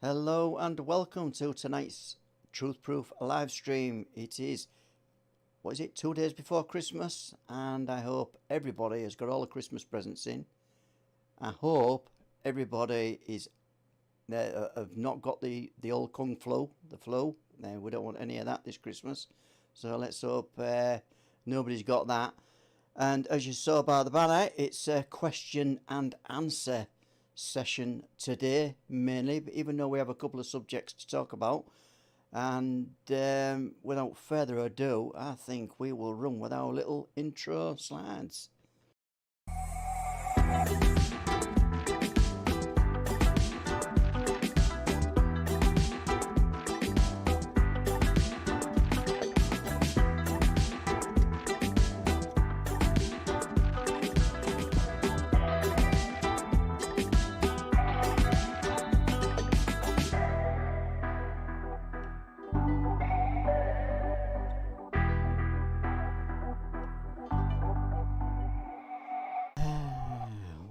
Hello and welcome to tonight's Truth Proof live stream. It is, 2 days before Christmas, and I hope everybody has got all the Christmas presents in. I hope everybody have not got the old Kung flu, the flu. We don't want any of that this Christmas, so let's hope nobody's got that. And as you saw by the banner, it's a question and answer session today mainly, but even though we have a couple of subjects to talk about. And without further ado, I think we will run with our little intro slides.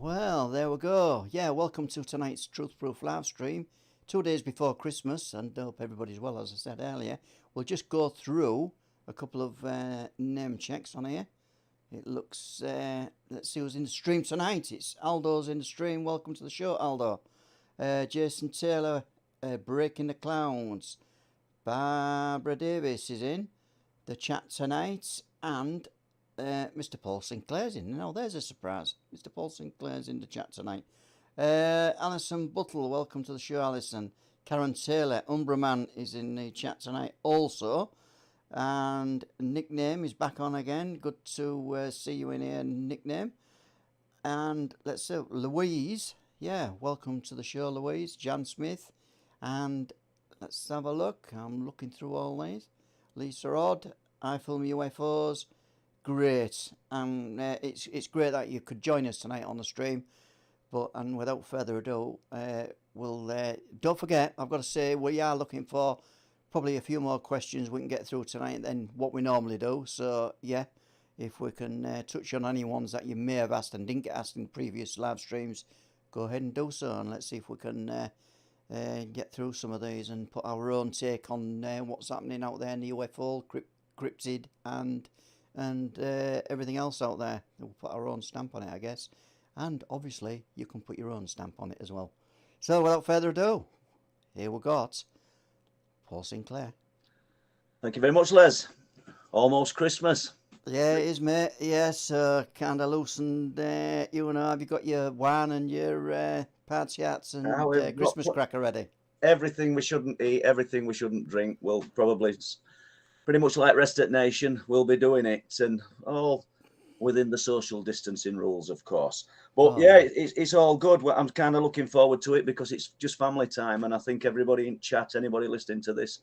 Well, there we go. Yeah, welcome to tonight's Truth Proof live stream. 2 days before Christmas, and I hope everybody's well, as I said earlier. We'll just go through a couple of name checks on here. It looks, let's see who's in the stream tonight. It's Aldo's in the stream. Welcome to the show, Aldo. Jason Taylor, Breaking the Clouds. Barbara Davis is in the chat tonight, and Mr. Paul Sinclair's in. Now, there's a surprise. Mr. Paul Sinclair's in the chat tonight. Alison Buttle, welcome to the show, Alison. Karen Taylor, Umbraman is in the chat tonight also. And Nickname is back on again. Good to see you in here, Nickname. And let's see, Louise. Yeah, welcome to the show, Louise. Jan Smith. And let's have a look. I'm looking through all these. Lisa Odd, I Film UFOs. Great, and it's great that you could join us tonight on the stream. And without further ado, we'll don't forget, I've got to say, we are looking for probably a few more questions we can get through tonight than what we normally do. So yeah, if we can touch on any ones that you may have asked and didn't get asked in previous live streams, go ahead and do so, and let's see if we can get through some of these and put our own take on what's happening out there in the UFO, cryptid, and everything else out there. We'll put our own stamp on it, I guess. And obviously, you can put your own stamp on it as well. So, without further ado, here we got Paul Sinclair. Thank you very much, Les. Almost Christmas. Yeah, it is, mate. Yes, kind of loosened, you know, have you got your wine and your party hats and Christmas cracker ready? Everything we shouldn't eat, everything we shouldn't drink. We'll probably, pretty much like Rest at Nation, we'll be doing it, and all within the social distancing rules, of course. But yeah, it's all good. I'm kind of looking forward to it because it's just family time, and I think everybody in chat, anybody listening to this,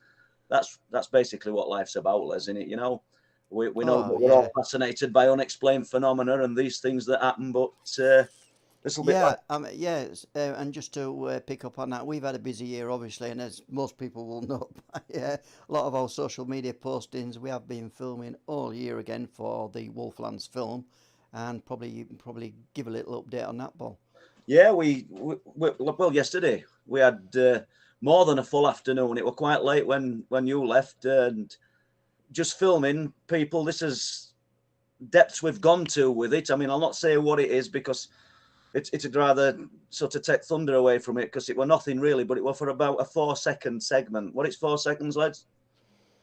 that's basically what life's about, Les, isn't it? You know, we know that we're all fascinated by unexplained phenomena and these things that happen, but this will be and just to pick up on that, we've had a busy year, obviously, and as most people will know, a lot of our social media postings, we have been filming all year again for the Wolflands film, and you can probably give a little update on that, Paul. Yeah, well, yesterday we had more than a full afternoon. It was quite late when you left, and just filming people. This is depths we've gone to with it. I mean, I'll not say what it is because it'd rather sort of take thunder away from it, because it were nothing really, but it was for about a 4-second segment. What, it's 4 seconds, lads?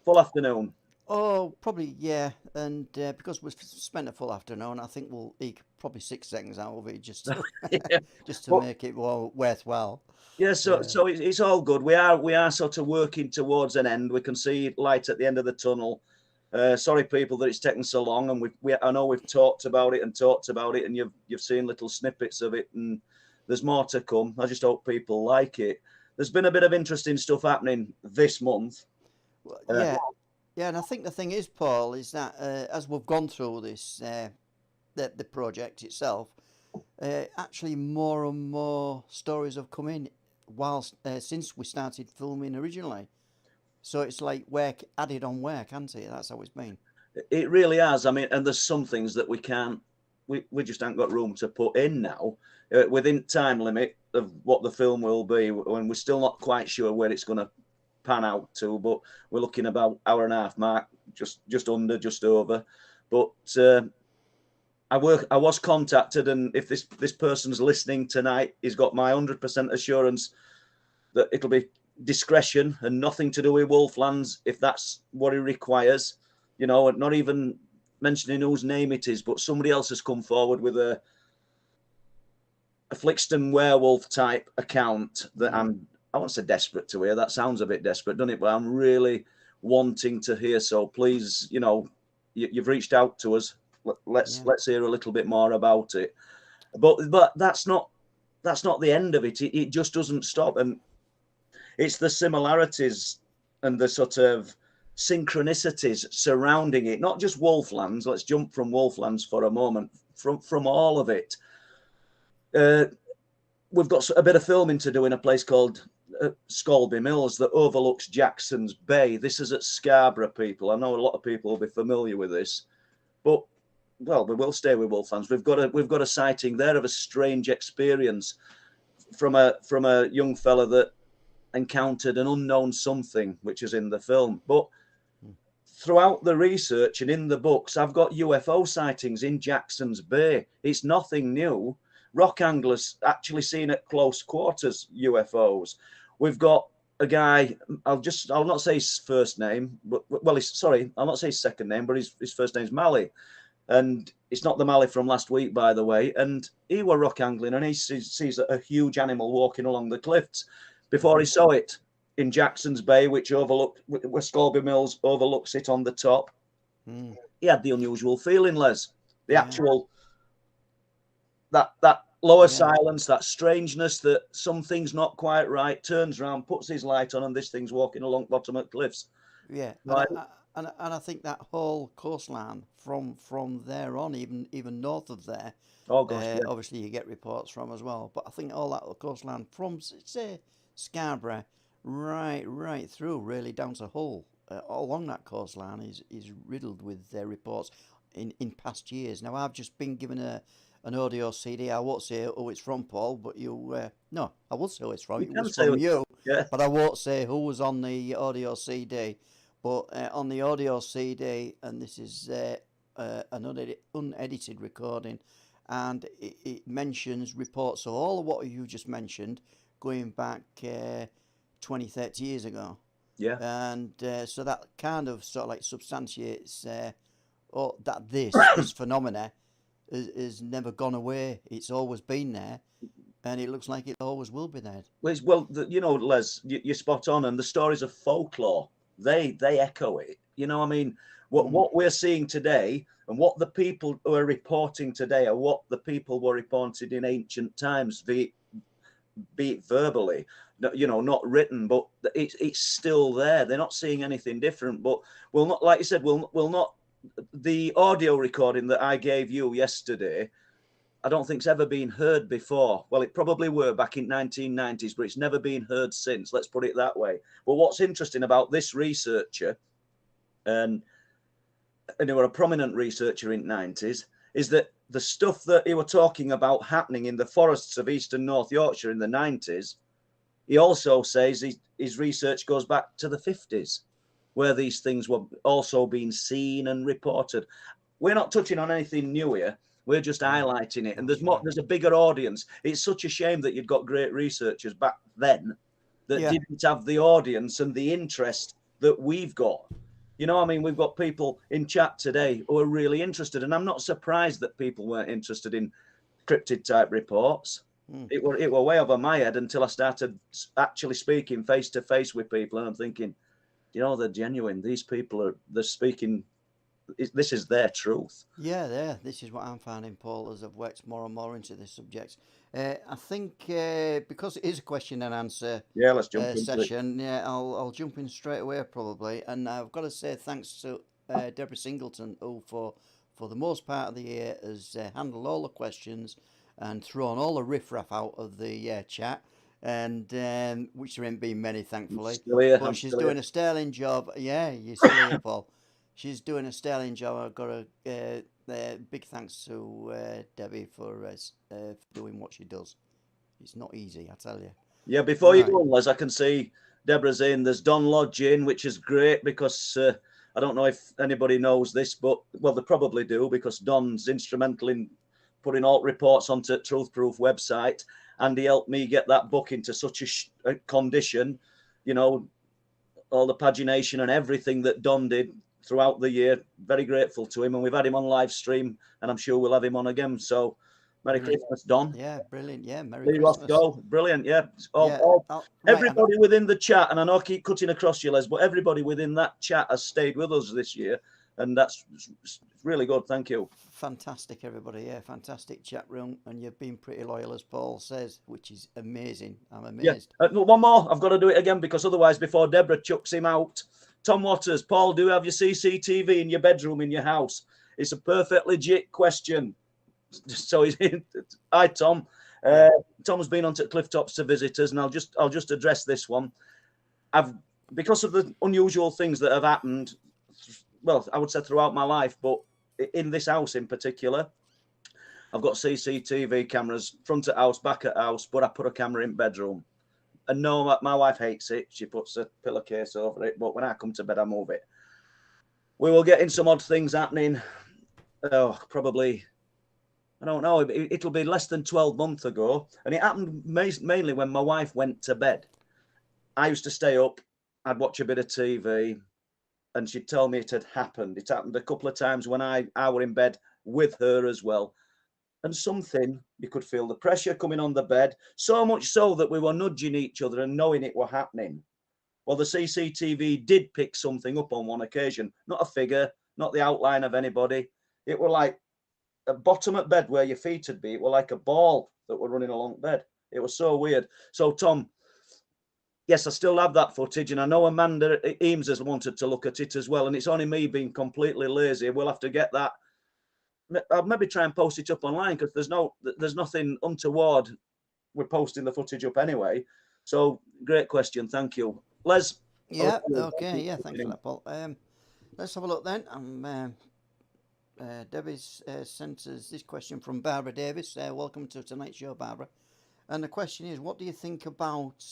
Full afternoon. Oh, probably, yeah. And because we've spent a full afternoon, I think we'll eke probably 6 seconds out of it just to make it more worthwhile. Yeah, so it's all good. We are sort of working towards an end. We can see light at the end of the tunnel. Sorry, people, that it's taken so long, and I know we've talked about it, and you've seen little snippets of it, and there's more to come. I just hope people like it. There's been a bit of interesting stuff happening this month. Yeah, and I think the thing is, Paul, is that as we've gone through this, the project itself, actually more and more stories have come in since we started filming originally. So it's like work added on work, hasn't it? That's how it's been. It really has. I mean, and there's some things that we can't we just haven't got room to put in now within time limit of what the film will be, when we're still not quite sure where it's going to pan out to, but we're looking about hour and a half mark, just under, just over. But I was contacted, and if this person's listening tonight, he's got my 100% assurance that it'll be discretion and nothing to do with Wolflands, if that's what he requires. You know, not even mentioning whose name it is, but somebody else has come forward with a Flixton werewolf type account that I won't say desperate to hear. That sounds a bit desperate, doesn't it? But I'm really wanting to hear. So please, you know, you've reached out to us. Let's hear a little bit more about it. But that's not the end of it. It just doesn't stop, and it's the similarities and the sort of synchronicities surrounding it. Not just Wolflands. Let's jump from Wolflands for a moment. From all of it. We've got a bit of filming to do in a place called Scalby Mills that overlooks Jackson's Bay. This is at Scarborough, people. I know a lot of people will be familiar with this, but well, we will stay with Wolflands. We've got a sighting there of a strange experience from a young fella that encountered an unknown something, which is in the film. But throughout the research and in the books, I've got UFO sightings in Jackson's Bay. It's nothing new. Rock anglers actually seen at close quarters UFOs. We've got a guy, I'll not say his first name, but I'll not say his second name, but his first name's Mally. And it's not the Mally from last week, by the way. And he were rock angling, and he sees a huge animal walking along the cliffs. Before he saw it in Jackson's Bay, which overlooked, where Scalby Mills overlooks it on the top, he had the unusual feeling, Les. The actual that lower silence, that strangeness, that something's not quite right, turns around, puts his light on, and this thing's walking along bottom of cliffs. Yeah, right. And I think that whole coastline from there on, even north of there, obviously you get reports from as well. But I think all that coastline from, say, Scarborough right through, really down to Hull, all along that coastline is riddled with reports in past years. Now, I've just been given an audio CD. I won't say who it's from, Paul, but no, I will say who it's from. It was from you, but I won't say who was on the audio CD. But on the audio CD, and this is an unedited recording, and it mentions reports of all of what you just mentioned going back 20, 30 years ago. Yeah. And so that kind of sort of like substantiates that this phenomena has never gone away. It's always been there, and it looks like it always will be there. Well, you know, Les, you're spot on, and the stories of folklore, they echo it. You know, I mean, what we're seeing today and what the people who are reporting today are what the people were reported in ancient times, be it verbally, you know, not written, but it's still there. They're not seeing anything different. But we'll not, like you said, we'll not. The audio recording that I gave you yesterday, I don't think it's ever been heard before. Well, it probably were back in 1990s, but it's never been heard since. Let's put it that way. Well, what's interesting about this researcher, and he was a prominent researcher in the 90s, is that the stuff that he was talking about happening in the forests of East and North Yorkshire in the 90s, he also says his research goes back to the 50s, where these things were also being seen and reported. We're not touching on anything new here. We're just highlighting it. And there's a bigger audience. It's such a shame that you'd got great researchers back then that didn't have the audience and the interest that we've got. You know, I mean, we've got people in chat today who are really interested. And I'm not surprised that people weren't interested in cryptid type reports. It were way over my head until I started actually speaking face to face with people. And I'm thinking, you know, they're genuine. These people they're speaking. This is their truth. Yeah, this is what I'm finding, Paul, as I've worked more and more into this subject. I think because it is a question and answer let's jump into session, I'll jump in straight away probably. And I've got to say thanks to Deborah Singleton, who for the most part of the year has handled all the questions and thrown all the riffraff out of the chat. And which there ain't been many, thankfully. But she's doing a sterling job. Yeah, you're still here, Paul. She's doing a sterling job. I've got to big thanks to Debbie for doing what she does. It's not easy, I tell you. Yeah, before you Right. go on, Les, I can see Deborah's in. There's Don Lodge in, which is great because I don't know if anybody knows this, but, well, they probably do because Don's instrumental in putting alt reports onto Truth Proof website, and he helped me get that book into such a condition, you know, all the pagination and everything that Don did throughout the year. Very grateful to him, and we've had him on live stream, and I'm sure we'll have him on again. So, Merry Brilliant. Christmas, Don. Yeah, brilliant. Yeah, Merry Lee Christmas. Rothgo, brilliant. Yeah, Yeah. Right. everybody within the chat, and I know I keep cutting across you, Les, but everybody within that chat has stayed with us this year, and that's really good. Thank you. Fantastic, everybody. Yeah, fantastic chat room, and you've been pretty loyal, as Paul says, which is amazing. I'm amazed. Yeah, one more. I've got to do it again because otherwise, before Deborah chucks him out, Tom Waters, Paul, do you have your CCTV in your bedroom in your house? It's a perfect legit question. So he's hi, Tom. Tom's been on to Clifftops to visitors, and I'll just address this one. Because of the unusual things that have happened, well, I would say throughout my life, but in this house in particular, I've got CCTV cameras front at house, back at house, but I put a camera in bedroom. And no, my wife hates it. She puts a pillowcase over it, but when I come to bed, I move it. We were getting some odd things happening. Oh, probably, I don't know, it'll be less than 12 months ago. And it happened mainly when my wife went to bed. I used to stay up, I'd watch a bit of TV, and she'd tell me it had happened. It happened a couple of times when I were in bed with her as well. And something, you could feel the pressure coming on the bed, so much so that we were nudging each other and knowing it were happening. Well, the CCTV did pick something up on one occasion, not a figure, not the outline of anybody. It were like a bottom at bed where your feet would be. It were like a ball that were running along bed. It was so weird. So, Tom, yes, I still have that footage, and I know Amanda Eames has wanted to look at it as well, and it's only me being completely lazy. We'll have to get that. I'll maybe try and post it up online because there's nothing untoward. We're posting the footage up anyway. So, great question. Thank you. Les? Yeah, okay. Yeah, thanks for that, Paul. Let's have a look then. Debbie's sent us this question from Barbara Davis. Welcome to tonight's show, Barbara. And the question is, what do you think about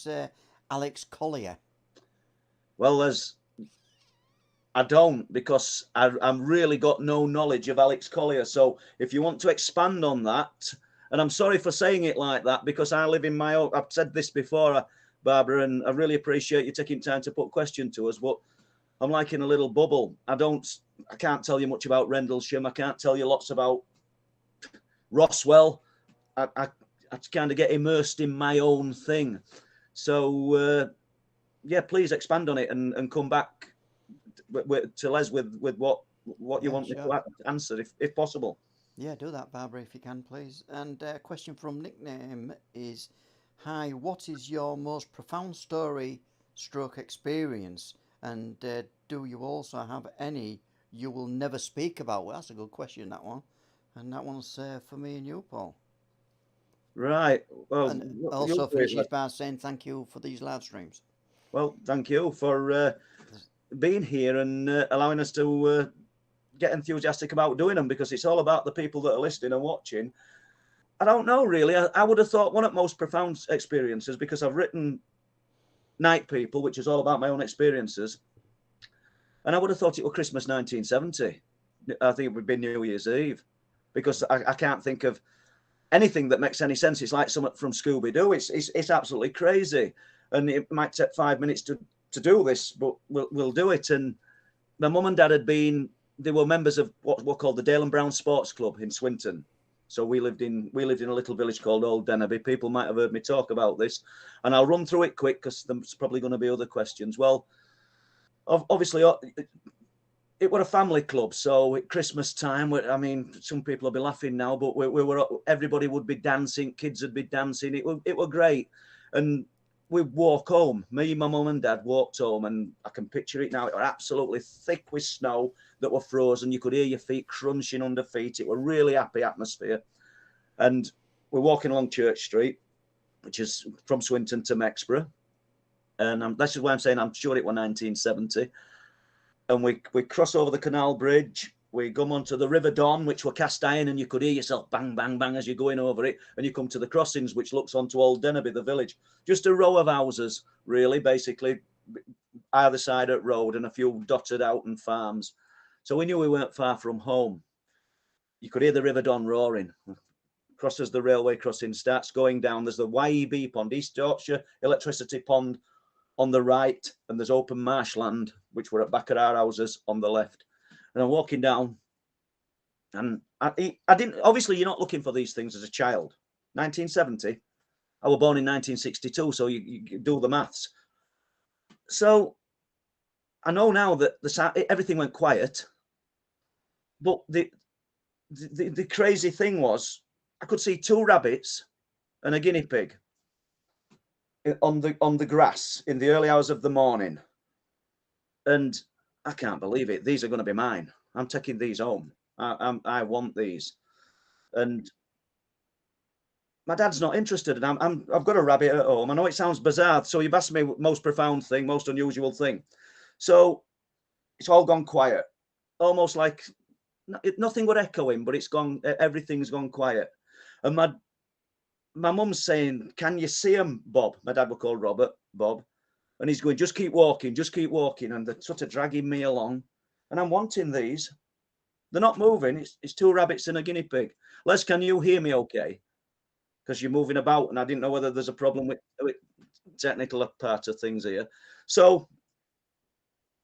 Alex Collier? Well, I don't, because I'm really got no knowledge of Alex Collier. So if you want to expand on that, and I'm sorry for saying it like that, because I live in my own, I've said this before, Barbara, and I really appreciate you taking time to put question to us, but I'm like in a little bubble. I can't tell you much about Rendlesham. I can't tell you lots about Roswell. I kind of get immersed in my own thing. So, yeah, please expand on it and come back to Les with what you want me to answer, if possible. Yeah, do that, Barbara, if you can, please. And a question from Nickname is, hi, what is your most profound story / experience? And do you also have any you will never speak about? Well, that's a good question, that one. And that one's for me and you, Paul. Right. Well, and also finishes by saying thank you for these live streams. Well, thank you for being here and allowing us to get enthusiastic about doing them, because it's all about the people that are listening and watching. I don't know, really. I would have thought one of the most profound experiences, because I've written Night People, which is all about my own experiences, and I would have thought it was Christmas 1970. I think it would be New Year's Eve, because I can't think of anything that makes any sense. It's like something from Scooby-Doo. It's absolutely crazy, and it might take 5 minutes to do this, but we'll do it. And my mum and dad they were members of what were called the Dale and Brown Sports Club in Swinton. So we lived in a little village called Old Dennerby. People might have heard me talk about this, and I'll run through it quick because there's probably going to be other questions. Well, obviously, it was a family club. So at Christmas time, I mean, some people will be laughing now, but everybody would be dancing. Kids would be dancing. It were great, and we walk home. Me, my mum and dad walked home, and I can picture it now. It was absolutely thick with snow that were frozen. You could hear your feet crunching under feet. It was a really happy atmosphere. And we're walking along Church Street, which is from Swinton to Mexborough. And I'm sure it was 1970. And we cross over the canal bridge. we come onto the River Don, which were cast iron, and you could hear yourself bang, bang, bang as you're going over it. And you come to the crossings, which looks onto Old Dennerby, the village. Just a row of houses, really, basically, either side of the road, and a few dotted out and farms. So we knew we weren't far from home. You could hear the River Don roaring. Crosses the railway crossing, starts going down. There's the YEB pond, East Yorkshire Electricity Pond on the right, and there's open marshland, which were at back of our houses on the left. And I'm walking down, and I didn't, obviously, you're not looking for these things as a child. 1970, I was born in 1962, so you do the maths. So I know now that everything went quiet, but the crazy thing was, I could see 2 rabbits and a guinea pig on the grass in the early hours of the morning. And I can't believe it. These are going to be mine. I'm taking these home. I want these. And my dad's not interested. And I've got a rabbit at home. I know it sounds bizarre. So you've asked me most profound thing, most unusual thing. So it's all gone quiet. Almost like nothing would echo him, but it's gone. Everything's gone quiet. And my mum's saying, "Can you see him, Bob?" My dad would call Robert Bob. And he's going, just keep walking. And they're sort of dragging me along. And I'm wanting these. They're not moving. It's 2 rabbits and a guinea pig. Les, can you hear me okay? Because you're moving about, and I didn't know whether there's a problem with technical part of things here. So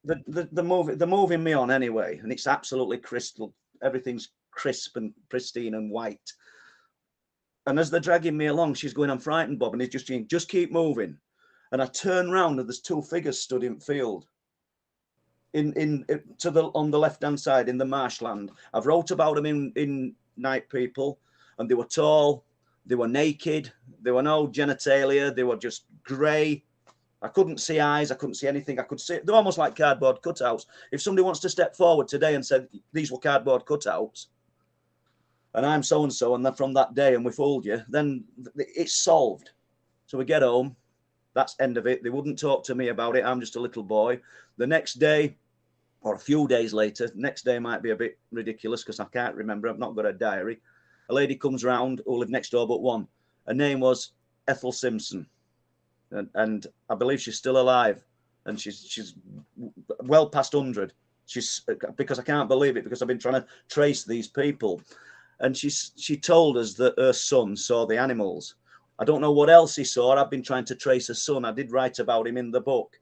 they're moving me on anyway, and it's absolutely crystal. Everything's crisp and pristine and white. And as they're dragging me along, she's going, "I'm frightened, Bob." And he's just saying, "Just keep moving." And I turn round, and there's 2 figures stood in field, on the left hand side in the marshland. I've wrote about them in Night People, and they were tall, they were naked, there were no genitalia, they were just grey. I couldn't see eyes, I couldn't see anything. I could see they're almost like cardboard cutouts. If somebody wants to step forward today and said these were cardboard cutouts, and I'm so and so, and then from that day, and we fooled you, then it's solved. So we get home. That's end of it. They wouldn't talk to me about it. I'm just a little boy. The next day, or a few days later, next day might be a bit ridiculous because I can't remember. I've not got a diary. A lady comes round who lived next door but one. Her name was Ethel Simpson. And I believe she's still alive. And she's well past 100. Because I can't believe it, because I've been trying to trace these people. And she told us that her son saw the animals. I don't know what else he saw. I've been trying to trace her son. I did write about him in the book,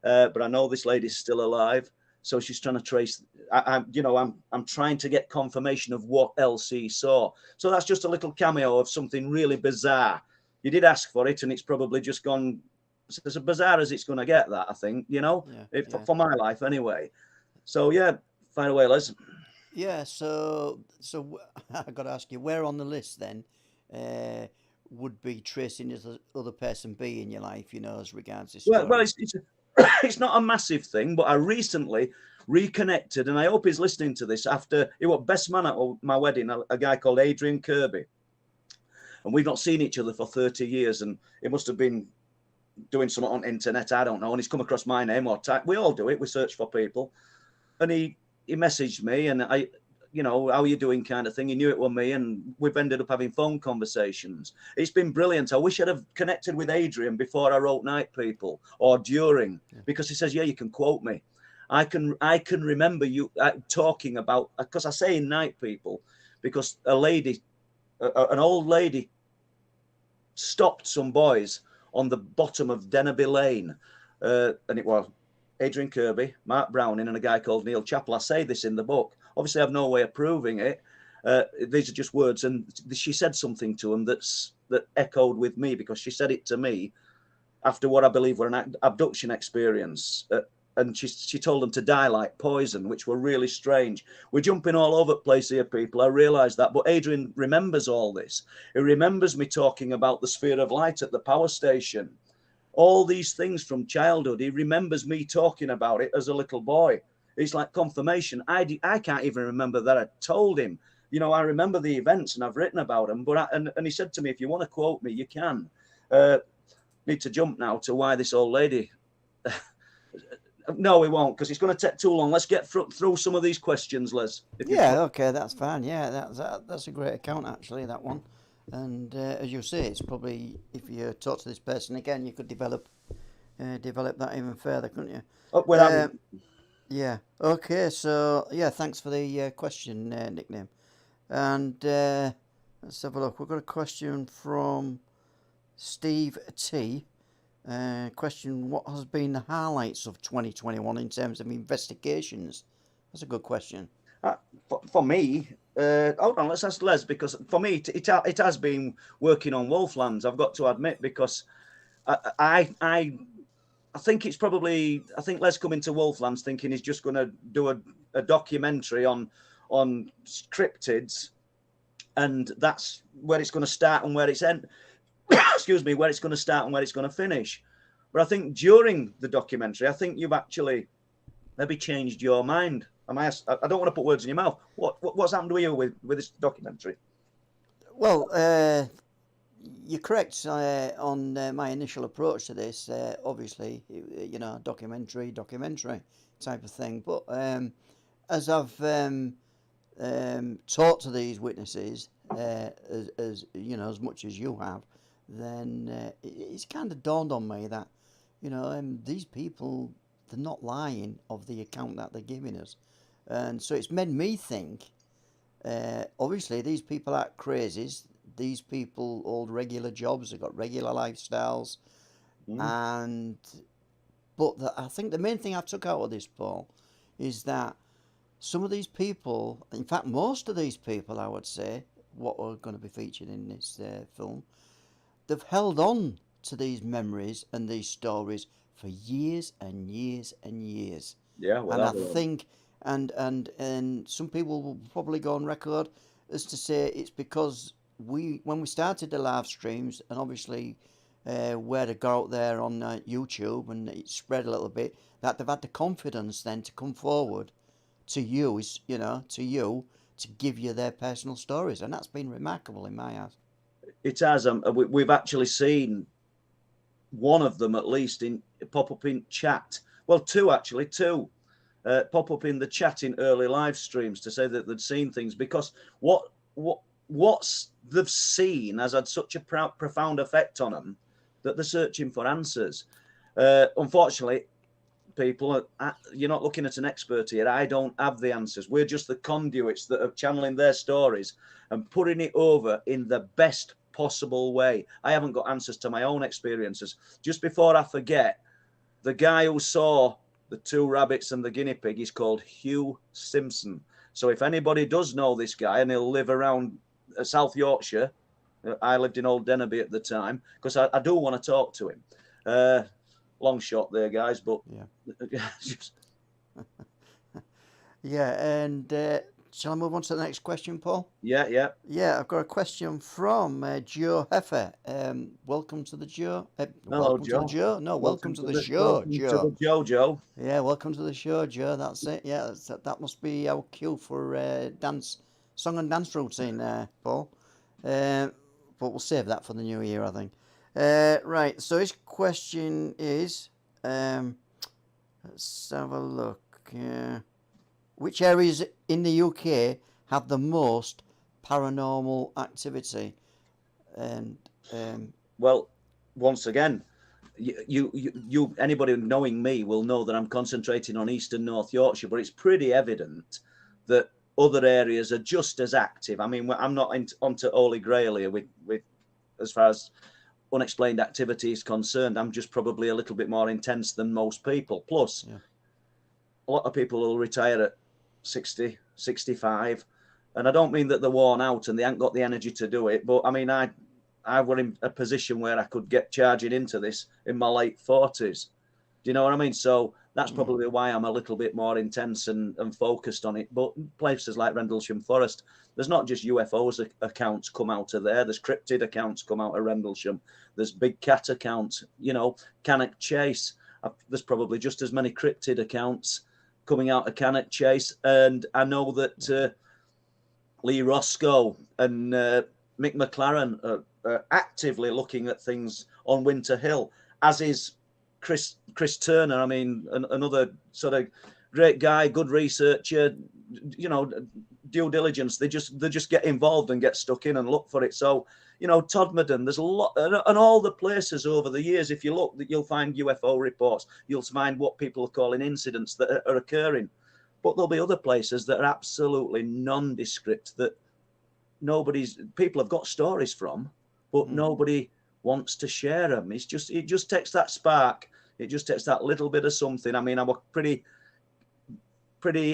but I know this lady's still alive. So she's trying to trace. I'm trying to get confirmation of what else he saw. So that's just a little cameo of something really bizarre. You did ask for it, and it's probably just gone. It's as bizarre as it's going to get. That I think, for my life anyway. So yeah, fire away, Les. Yeah. So I got to ask you, where on the list then? Would be tracing as the other person B in your life, as regards this story? Well, it's not a massive thing, but I recently reconnected, and I hope he's listening to this, after he was best man at my wedding, a guy called Adrian Kirby. And we've not seen each other for 30 years, and he must have been doing something on internet, I don't know, and he's come across my name or type. We all do it, we search for people. And he messaged me, and how are you doing kind of thing. He knew it was me, and we've ended up having phone conversations. It's been brilliant. I wish I'd have connected with Adrian before I wrote Night People, or during, because he says, yeah, you can quote me. I can remember you talking about, because I say in Night People, because an old lady stopped some boys on the bottom of Dennerby Lane, and it was Adrian Kirby, Mark Browning, and a guy called Neil Chappell. I say this in the book. Obviously, I have no way of proving it. These are just words. And she said something to him that echoed with me, because she said it to me after what I believe were an abduction experience. And she told them to die like poison, which were really strange. We're jumping all over the place here, people. I realise that. But Adrian remembers all this. He remembers me talking about the sphere of light at the power station. All these things from childhood. He remembers me talking about it as a little boy. It's like confirmation. I can't even remember that I told him. I remember the events and I've written about them. But and he said to me, if you want to quote me, you can. Need to jump now to why this old lady No, we won't, because it's going to take too long. Let's get through some of these questions, Les. Yeah, okay, that's fine. Yeah, that's a great account, actually, that one. And as you say, it's probably, if you talk to this person again, you could develop that even further, couldn't you? Oh, we're Yeah. Okay. So yeah, thanks for the question, nickname. And let's have a look. We've got a question from Steve T. Question: What has been the highlights of 2021 in terms of investigations? That's a good question. for me. Hold on, let's ask Les, because for me it has been working on Wolflands. I've got to admit, because I think it's probably, I think Les coming to Wolflands thinking he's just going to do a documentary on cryptids, and that's where it's going to start and where it's end. Excuse me, where it's going to start and where it's going to finish. But I think during the documentary, I think you've actually maybe changed your mind. I don't want to put words in your mouth. What's happened to you with this documentary? Well, you're correct on my initial approach to this. Obviously, you know, documentary type of thing. But as I've talked to these witnesses, as you know, as much as you have, then it's kind of dawned on me that, you know, these people, they're not lying of the account that they're giving us. And so it's made me think, obviously, these people aren't crazies. These people hold regular jobs, they've got regular lifestyles. I think the main thing I took out of this, Paul, is that some of these people, in fact, most of these people, I would say, what are going to be featured in this film, they've held on to these memories and these stories for years and years and years. Yeah, well, and I think, and some people will probably go on record as to say it's because when we started the live streams, and obviously where they got out there on YouTube and it spread a little bit, that they've had the confidence then to come forward to you, to give you their personal stories, and that's been remarkable in my eyes. It has. We've actually seen one of them at least pop up in chat. Well, two pop up in the chat in early live streams to say that they'd seen things, because what's they've seen has had such a profound effect on them that they're searching for answers. Unfortunately, people, you're not looking at an expert here. I don't have the answers. We're just the conduits that are channeling their stories and putting it over in the best possible way. I haven't got answers to my own experiences. Just before I forget, the guy who saw the two rabbits and the guinea pig is called Hugh Simpson. So if anybody does know this guy, and he'll live around South Yorkshire, I lived in Old Dennerby at the time, because I do want to talk to him. Long shot there, guys, but yeah. Yeah, and shall I move on to the next question, Paul? Yeah. I've got a question from Joe Heffer. Welcome to the show. Hello, welcome Joe. to the show. No, welcome to the show, welcome Joe. To the Joe. Yeah, welcome to the show, Joe. That's it. Yeah, that must be our cue for song and dance routine, Paul. But we'll save that for the new year, I think. Right, so his question is, let's have a look. Which areas in the UK have the most paranormal activity? And well, once again, you anybody knowing me will know that I'm concentrating on East and North Yorkshire, but it's pretty evident that other areas are just as active. I mean, I'm not onto Holy Grail here with as far as unexplained activity is concerned. I'm just probably a little bit more intense than most people. Plus, a lot of people will retire at 60, 65. And I don't mean that they're worn out and they haven't got the energy to do it. But I mean, I were in a position where I could get charging into this in my late 40s. Do you know what I mean? So that's probably why I'm a little bit more intense and focused on it. But places like Rendlesham Forest, there's not just UFOs accounts come out of there. There's cryptid accounts come out of Rendlesham. There's big cat accounts, Cannock Chase. There's probably just as many cryptid accounts coming out of Cannock Chase. And I know that Lee Roscoe and Mick McLaren are actively looking at things on Winter Hill, as is Chris Turner. I mean, another sort of great guy, good researcher. You know, due diligence. They just get involved and get stuck in and look for it. So, you know, Todmorden, there's a lot, and all the places over the years. If you look, you'll find UFO reports. You'll find what people are calling incidents that are occurring. But there'll be other places that are absolutely nondescript that people have got stories from, but nobody wants to share them. It just takes that spark. It just takes that little bit of something. I mean, I was pretty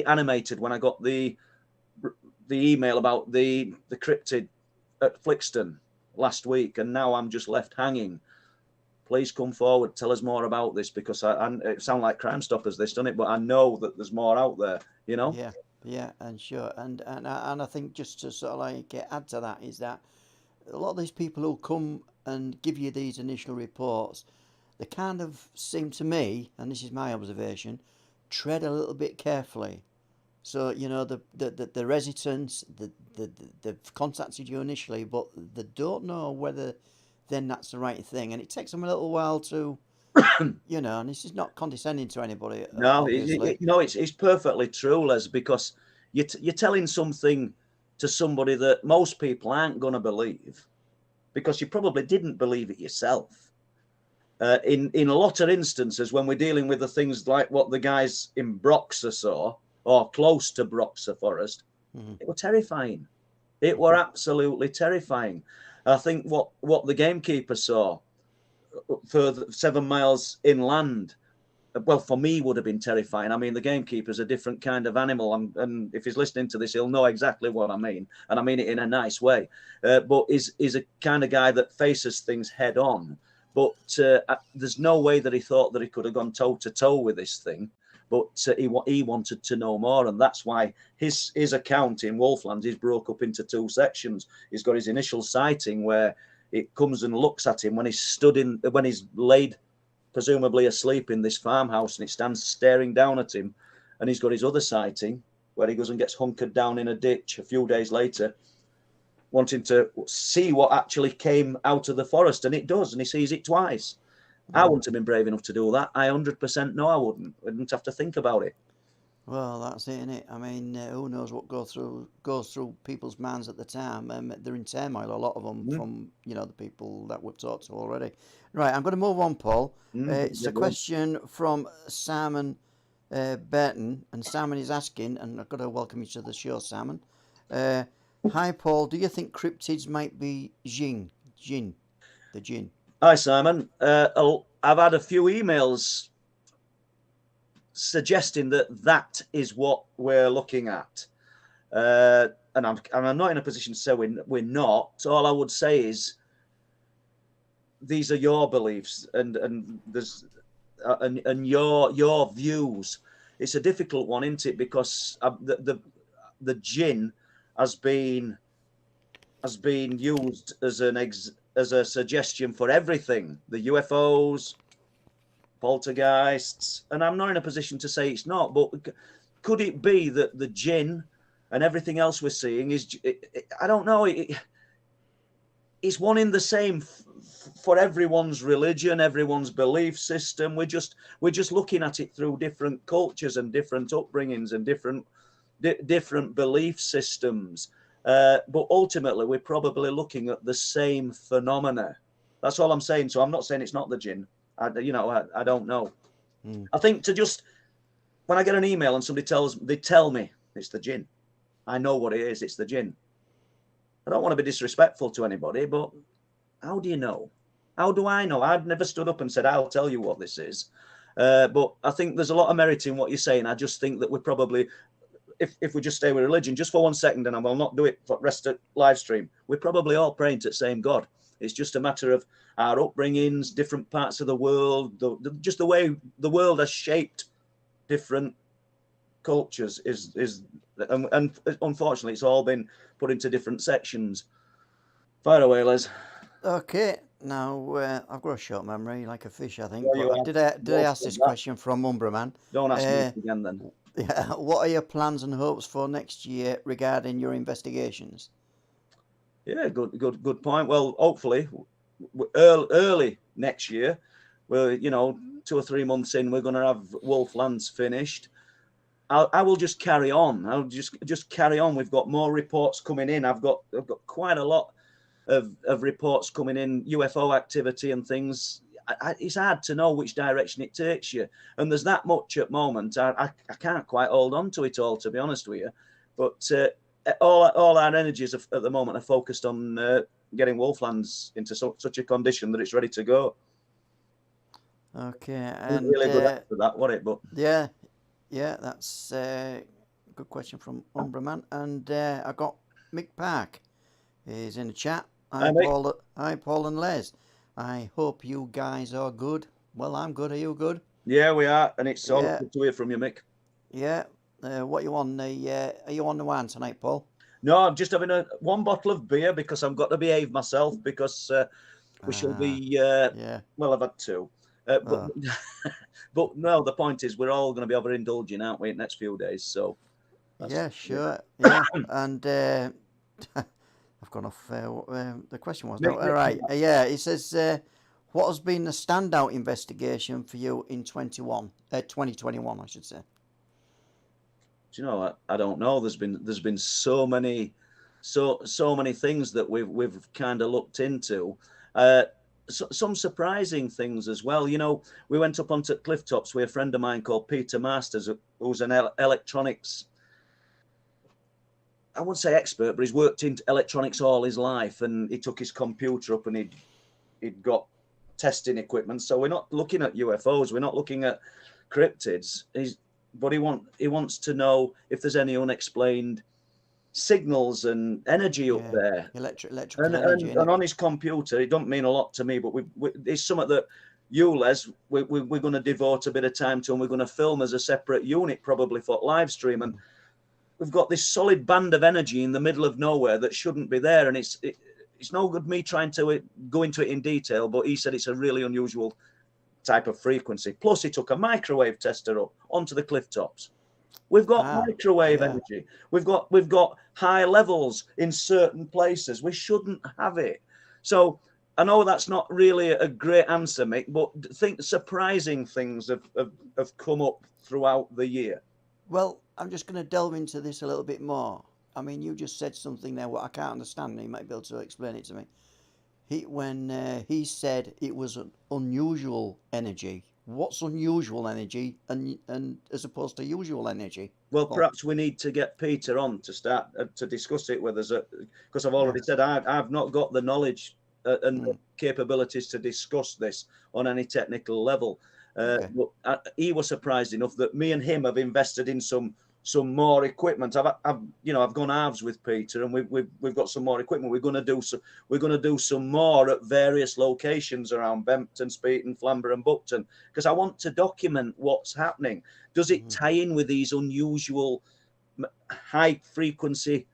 animated when I got the email about the cryptid at Flixton last week, and now I'm just left hanging. Please come forward, tell us more about this, because it sounds like Crime Stoppers this, doesn't it? But I know that there's more out there, you know. Yeah, and sure, and I think just to sort of like add to that is that a lot of these people who come and give you these initial reports, they kind of seem to me, and this is my observation, tread a little bit carefully. So, you know, the residents, they've contacted you initially, but they don't know whether then that's the right thing. And it takes them a little while to, you know, and this is not condescending to anybody, No, obviously. it's perfectly true, Les, because you're telling something to somebody that most people aren't going to believe, because you probably didn't believe it yourself. In a lot of instances, when we're dealing with the things like what the guys in Broxer saw, or close to Broxer Forest, it was terrifying. It were absolutely terrifying. I think what the gamekeeper saw further 7 miles inland, well, for me, would have been terrifying. I mean, the gamekeeper's a different kind of animal, and if he's listening to this, he'll know exactly what I mean, and I mean it in a nice way. But is a kind of guy that faces things head on. But there's no way that he thought that he could have gone toe to toe with this thing. But he wanted to know more, and that's why his account in Wolfland is broke up into two sections. He's got his initial sighting where it comes and looks at him when he's laid presumably asleep in this farmhouse, and it stands staring down at him. And he's got his other sighting where he goes and gets hunkered down in a ditch a few days later, wanting to see what actually came out of the forest, and it does, and he sees it twice. I wouldn't have been brave enough to do that. I 100% know I wouldn't. I wouldn't have to think about it. Well, that's it, innit? I mean, who knows what goes through people's minds at the time? They're in turmoil, a lot of them, from, you know, the people that we've talked to already. Right, I'm going to move on, Paul. It's a question from Simon Burton, and Simon is asking, and I've got to welcome you to the show, Simon. Hi, Paul. Do you think cryptids might be the jinn? Hi, Simon. I've had a few emails suggesting that is what we're looking at, and I'm not in a position to say we're not. All I would say is these are your beliefs and there's and your views. It's a difficult one, isn't it? Because the jinn has been used as a suggestion for everything. The UFOs, poltergeists, and I'm not in a position to say it's not, but could it be that the jinn and everything else we're seeing is, I don't know, it's one in the same for everyone's religion, everyone's belief system. We're just looking at it through different cultures and different upbringings and different belief systems. But ultimately, we're probably looking at the same phenomena. That's all I'm saying. So I'm not saying it's not the jinn. I don't know. I think when I get an email and somebody tell me it's the jinn, I know what it is. It's the jinn. I don't want to be disrespectful to anybody, but how do you know? How do I know? I've never stood up and said, I'll tell you what this is. But I think there's a lot of merit in what you're saying. I just think that we're probably, if we just stay with religion just for 1 second, and I will not do it for the rest of live stream, we're probably all praying to the same God. It's just a matter of our upbringings, different parts of the world, just the way the world has shaped different cultures and unfortunately it's all been put into different sections. Fire away, Les. Okay, now I've got a short memory, like a fish, I think. But did I ask this question from Umbraman? Don't ask me again, then. Yeah, what are your plans and hopes for next year regarding your investigations? Yeah, good point. Well, hopefully, early next year, we'll 2 or 3 months in, we're going to have Wolflands finished. I will just carry on. I'll just carry on. We've got more reports coming in. I've got quite a lot of reports coming in, UFO activity and things. It's hard to know which direction it takes you, and there's that much at the moment. I can't quite hold on to it all, to be honest with you. But all our energies at the moment are focused on getting Wolflands into such a condition that it's ready to go. Okay, and really good after that, wasn't it? But yeah, that's a good question from Umbraman. And I got Mick Park. He's in the chat. Hi, Paul. Hi, Paul and Les. I hope you guys are good. Well, I'm good. Are you good? Yeah, we are, and it's all good to hear from you, Mick. Yeah. What you on the? Are you on the wine tonight, Paul? No, I'm just having one bottle of beer because I've got to behave myself because we shall be. Well, I've had two. But no, the point is we're all going to be overindulging, aren't we, in the next few days? So yeah, sure, yeah. And I've gone off. The question was all right. Yeah, it says, what has been the standout investigation for you in 2021? I should say. Do you know? I don't know. There's been so many things that we've kind of looked into. Some surprising things as well. You know, we went up onto cliff tops with a friend of mine called Peter Masters, who's an electronics, I wouldn't say expert, but he's worked in electronics all his life, and he took his computer up and he'd got testing equipment. So we're not looking at UFOs, we're not looking at cryptids. But he wants to know if there's any unexplained signals and energy up there, electrical energy, and on his computer. It don't mean a lot to me, but it's something that you, Les, we're going to devote a bit of time to, and we're going to film as a separate unit probably for live stream. And we've got this solid band of energy in the middle of nowhere that shouldn't be there, and it's no good me trying to go into it in detail, but he said it's a really unusual type of frequency. Plus he took a microwave tester up onto the cliff tops. We've got microwave energy. We've got high levels in certain places. We shouldn't have it. So I know that's not really a great answer, Mick, but think surprising things have come up throughout the year. Well, I'm just going to delve into this a little bit more. I mean, you just said something there what I can't understand, and you might be able to explain it to me. When he said it was an unusual energy. What's unusual energy and as opposed to usual energy? Well, perhaps we need to get Peter on to start to discuss it with us, because I've already said I've not got the knowledge and the capabilities to discuss this on any technical level. But he was surprised enough that me and him have invested in some more equipment. I've gone halves with Peter, and we've got some more equipment. We're going to do some more at various locations around Bempton, Speeton, Flamborough, and Buckton, because I want to document what's happening. Does it tie in with these unusual high frequency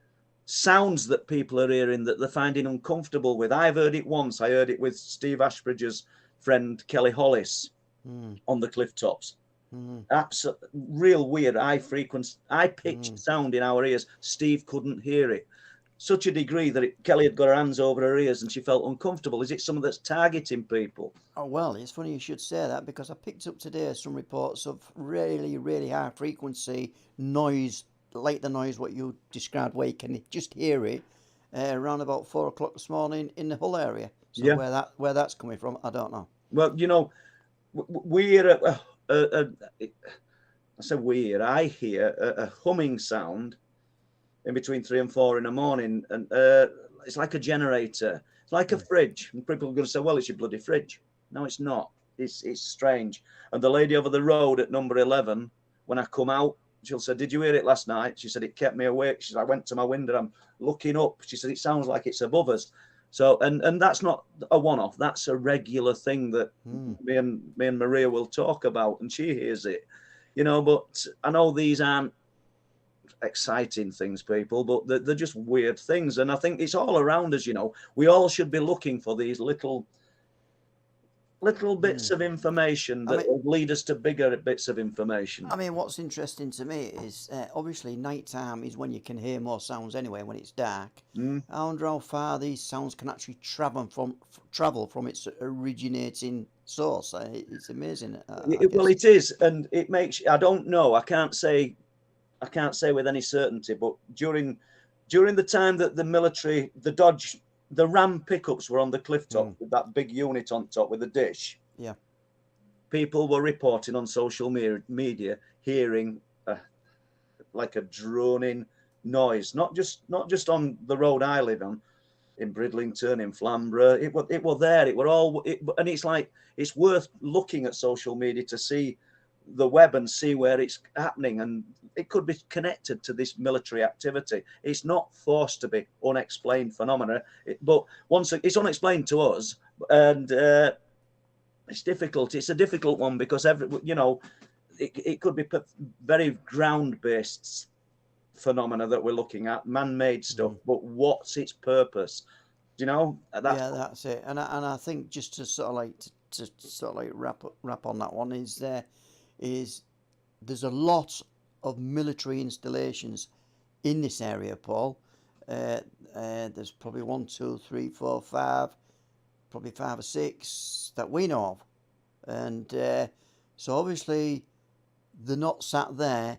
sounds that people are hearing that they're finding uncomfortable with? I've heard it once. I heard it with Steve Ashbridge's friend Kelly Hollis on the cliff tops. Absolutely real weird high pitched sound in our ears. Steve couldn't hear it, such a degree that Kelly had got her hands over her ears and she felt uncomfortable. Is it something that's targeting people? Oh, well, it's funny you should say that, because I picked up today some reports of really, really high frequency noise, like the noise what you described, where you can just hear it around about 4 o'clock this morning in the Hull area. So where that's coming from, I don't know. Well, you know, we're I hear a humming sound in between 3 and 4 in the morning, and it's like a generator. It's like a fridge, and people are going to say, "Well, it's your bloody fridge." No, it's not. It's strange. And the lady over the road at number 11, when I come out, she'll say, "Did you hear it last night?" She said, "It kept me awake." She said, "I went to my window, I'm looking up." She said, "It sounds like it's above us." So, and that's not a one-off. That's a regular thing that me and Maria will talk about, and she hears it, you know. But I know these aren't exciting things, people, but they're just weird things, and I think it's all around us. You know, we all should be looking for these little little bits of information that will lead us to bigger bits of information. I mean, what's interesting to me is obviously nighttime is when you can hear more sounds anyway, when it's dark. I wonder how far these sounds can actually travel from its originating source. It's amazing. Well, it is, and it makes. I don't know. I can't say with any certainty. But during the time that the military, the Ram pickups were on the cliff top with that big unit on top with a dish. Yeah. People were reporting on social media hearing like a droning noise, not just on the road I live on, in Bridlington, in Flamborough. It were there. It were all. And it's like it's worth looking at social media to see the web and see where it's happening, and it could be connected to this military activity. It's not forced to be unexplained phenomena, but once it's unexplained to us, and it's difficult. It's a difficult one because it could be very ground-based phenomena that we're looking at, man-made stuff. But what's its purpose? That's it. And I think just to sort of like wrap on that one is there's a lot of military installations in this area, Paul. There's probably 1, 2, 3, 4, 5, probably 5 or 6 that we know of, and so obviously they're not sat there,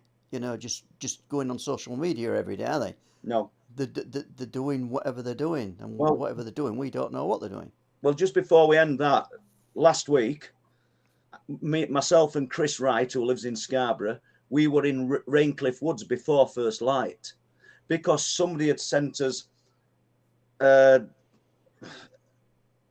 just going on social media every day, are they? No. They're doing whatever they're doing, and whatever they're doing, we don't know what they're doing. Well, just before we end that, last week, myself and Chris Wright, who lives in Scarborough, we were in Raincliff Woods before first light, because somebody had sent us a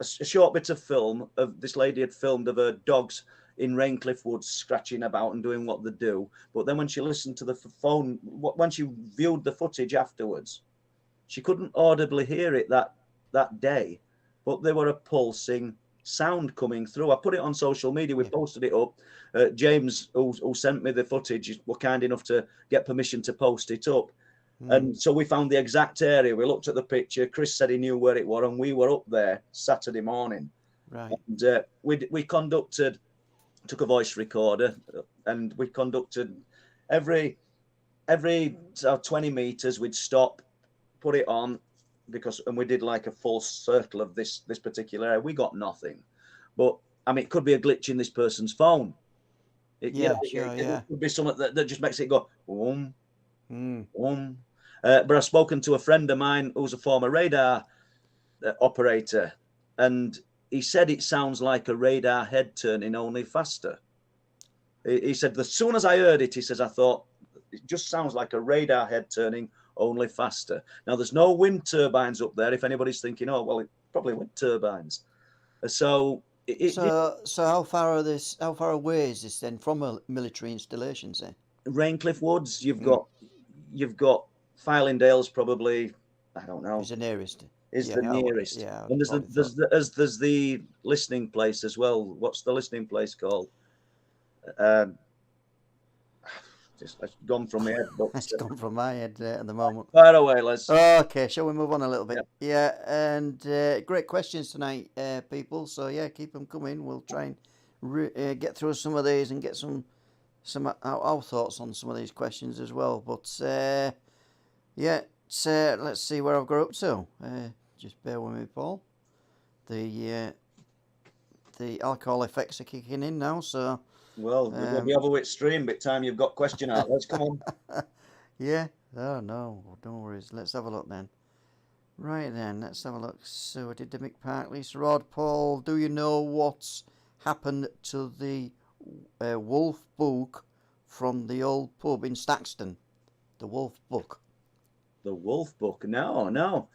short bit of film of this lady had filmed of her dogs in Raincliff Woods scratching about and doing what they do. But then when she listened to the phone, when she viewed the footage afterwards, she couldn't audibly hear it that day, but there were a pulsing sound coming through. I put it on social media. We posted it up. James, who sent me the footage, were kind enough to get permission to post it up. And so we found the exact area. We looked at the picture. Chris said he knew where it was, and we were up there Saturday morning. Right. And we took a voice recorder, and we conducted every 20 meters. We'd stop, put it on, and we did like a full circle of this particular area. We got nothing, but I mean, it could be a glitch in this person's phone. It could be something that just makes it go boom, boom. But I've spoken to a friend of mine who's a former radar operator, and he said it sounds like a radar head turning, only faster. He said, as soon as I heard it, he says, I thought it just sounds like a radar head turning, only faster. Now, there's no wind turbines up there. If anybody's thinking, oh, well, it's probably wind turbines. So how far away is this then from a military installations then? Raincliff Woods, you've got Filingdale's probably, I don't know. Is the nearest. The nearest. Yeah. And there's the listening place as well. What's the listening place called? It's gone from my head. But it's gone from my head at the moment. Fire away, Les. Okay, shall we move on a little bit? Yeah, and great questions tonight, people. So yeah, keep them coming. We'll try and get through some of these and get some our thoughts on some of these questions as well. But let's see where I've got up to. Just bear with me, Paul. The alcohol effects are kicking in now, so. Well, we'll be over with stream by the time you've got question out. Let's come on. Yeah. Oh no, don't worry. Let's have a look then. Right then, let's have a look. So I did Mick Park, Lisa Rod, Paul. Do you know what's happened to the Wolf Book from the old pub in Staxton? The Wolf Book. The Wolf Book? No.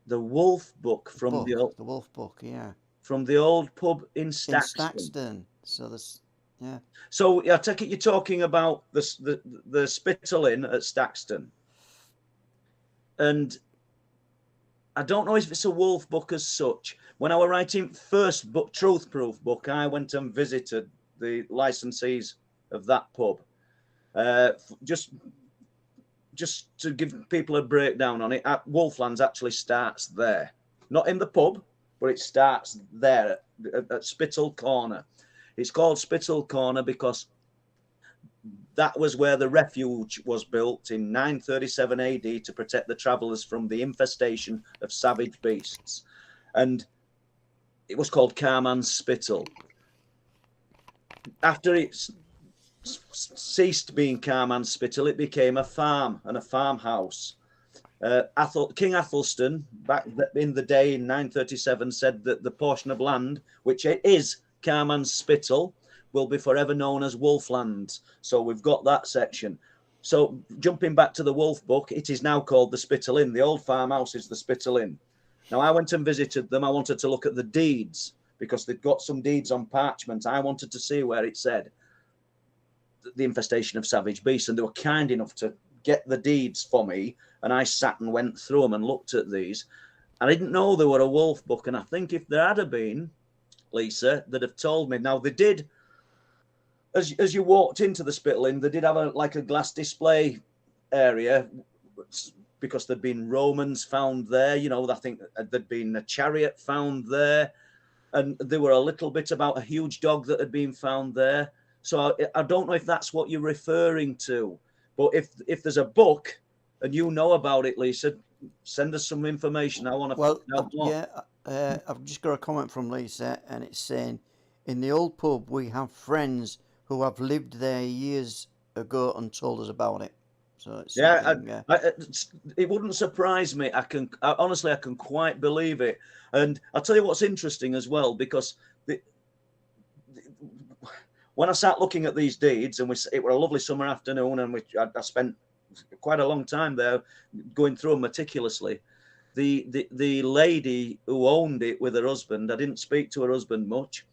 The Wolf Book from the Wolf Book, yeah. From the old pub in Staxton. In Staxton. So this. Yeah. So I take it you're talking about the Spittle Inn at Staxton, and I don't know if it's a Wolf Book as such. When I was writing first book, Truth Proof book, I went and visited the licensees of that pub, just to give people a breakdown on it. Wolflands actually starts there, not in the pub, but it starts there at Spittal Corner. It's called Spittal Corner because that was where the refuge was built in 937 AD to protect the travellers from the infestation of savage beasts. And it was called Carman's Spittal. After it ceased being Carman's Spittal, it became a farm and a farmhouse. King Athelstan, back in the day in 937, said that the portion of land, which it is Carman's Spittal, will be forever known as Wolflands. So we've got that section. So jumping back to the Wolf book, it is now called the Spittal Inn. The old farmhouse is the Spittal Inn. Now, I went and visited them. I wanted to look at the deeds because they've got some deeds on parchment. I wanted to see where it said the infestation of savage beasts, and they were kind enough to get the deeds for me, and I sat and went through them and looked at these. I didn't know they were a wolf book, and I think if there had been, Lisa, they'd have told me. Now, they did, as you walked into the Spittal Inn, they did have a glass display area because there'd been Romans found there. You know, I think there'd been a chariot found there, and there were a little bit about a huge dog that had been found there. So I don't know if that's what you're referring to, but if there's a book and you know about it, Lisa, send us some information. I want to find out more. Yeah, I've just got a comment from Lisa, and it's saying, in the old pub, we have friends who have lived there years ago and told us about it. So it's it wouldn't surprise me. Honestly, I can quite believe it. And I'll tell you what's interesting as well, because when I sat looking at these deeds, and it was a lovely summer afternoon, and I spent quite a long time there going through them meticulously. The lady who owned it with her husband, I didn't speak to her husband much,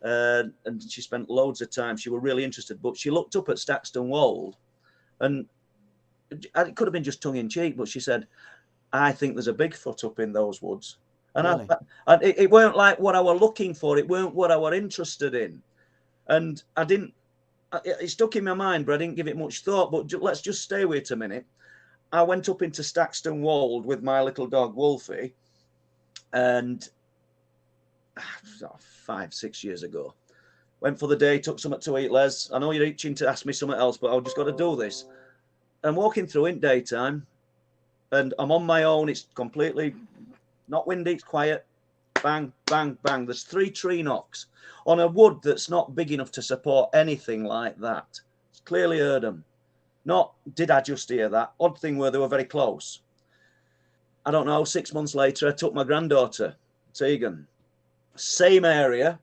and she spent loads of time. She was really interested, but she looked up at Staxton Wold, and it could have been just tongue in cheek, but she said, "I think there's a Bigfoot up in those woods." And really? It weren't like what I were looking for. It weren't what I were interested in. And it stuck in my mind, but I didn't give it much thought. But let's just stay with it a minute. I went up into Staxton Wold with my little dog, Wolfie, and 5-6 years ago. Went for the day, took something to eat, Les. I know you're itching to ask me something else, but I've just got to do this. I'm walking through in daytime, and I'm on my own. It's completely not windy, it's quiet. Bang, bang, bang. There's 3 tree knocks on a wood that's not big enough to support anything like that. Clearly heard them. Not, did I just hear that? Odd thing were they were very close. I don't know, 6 months later, I took my granddaughter, Tegan. Same area.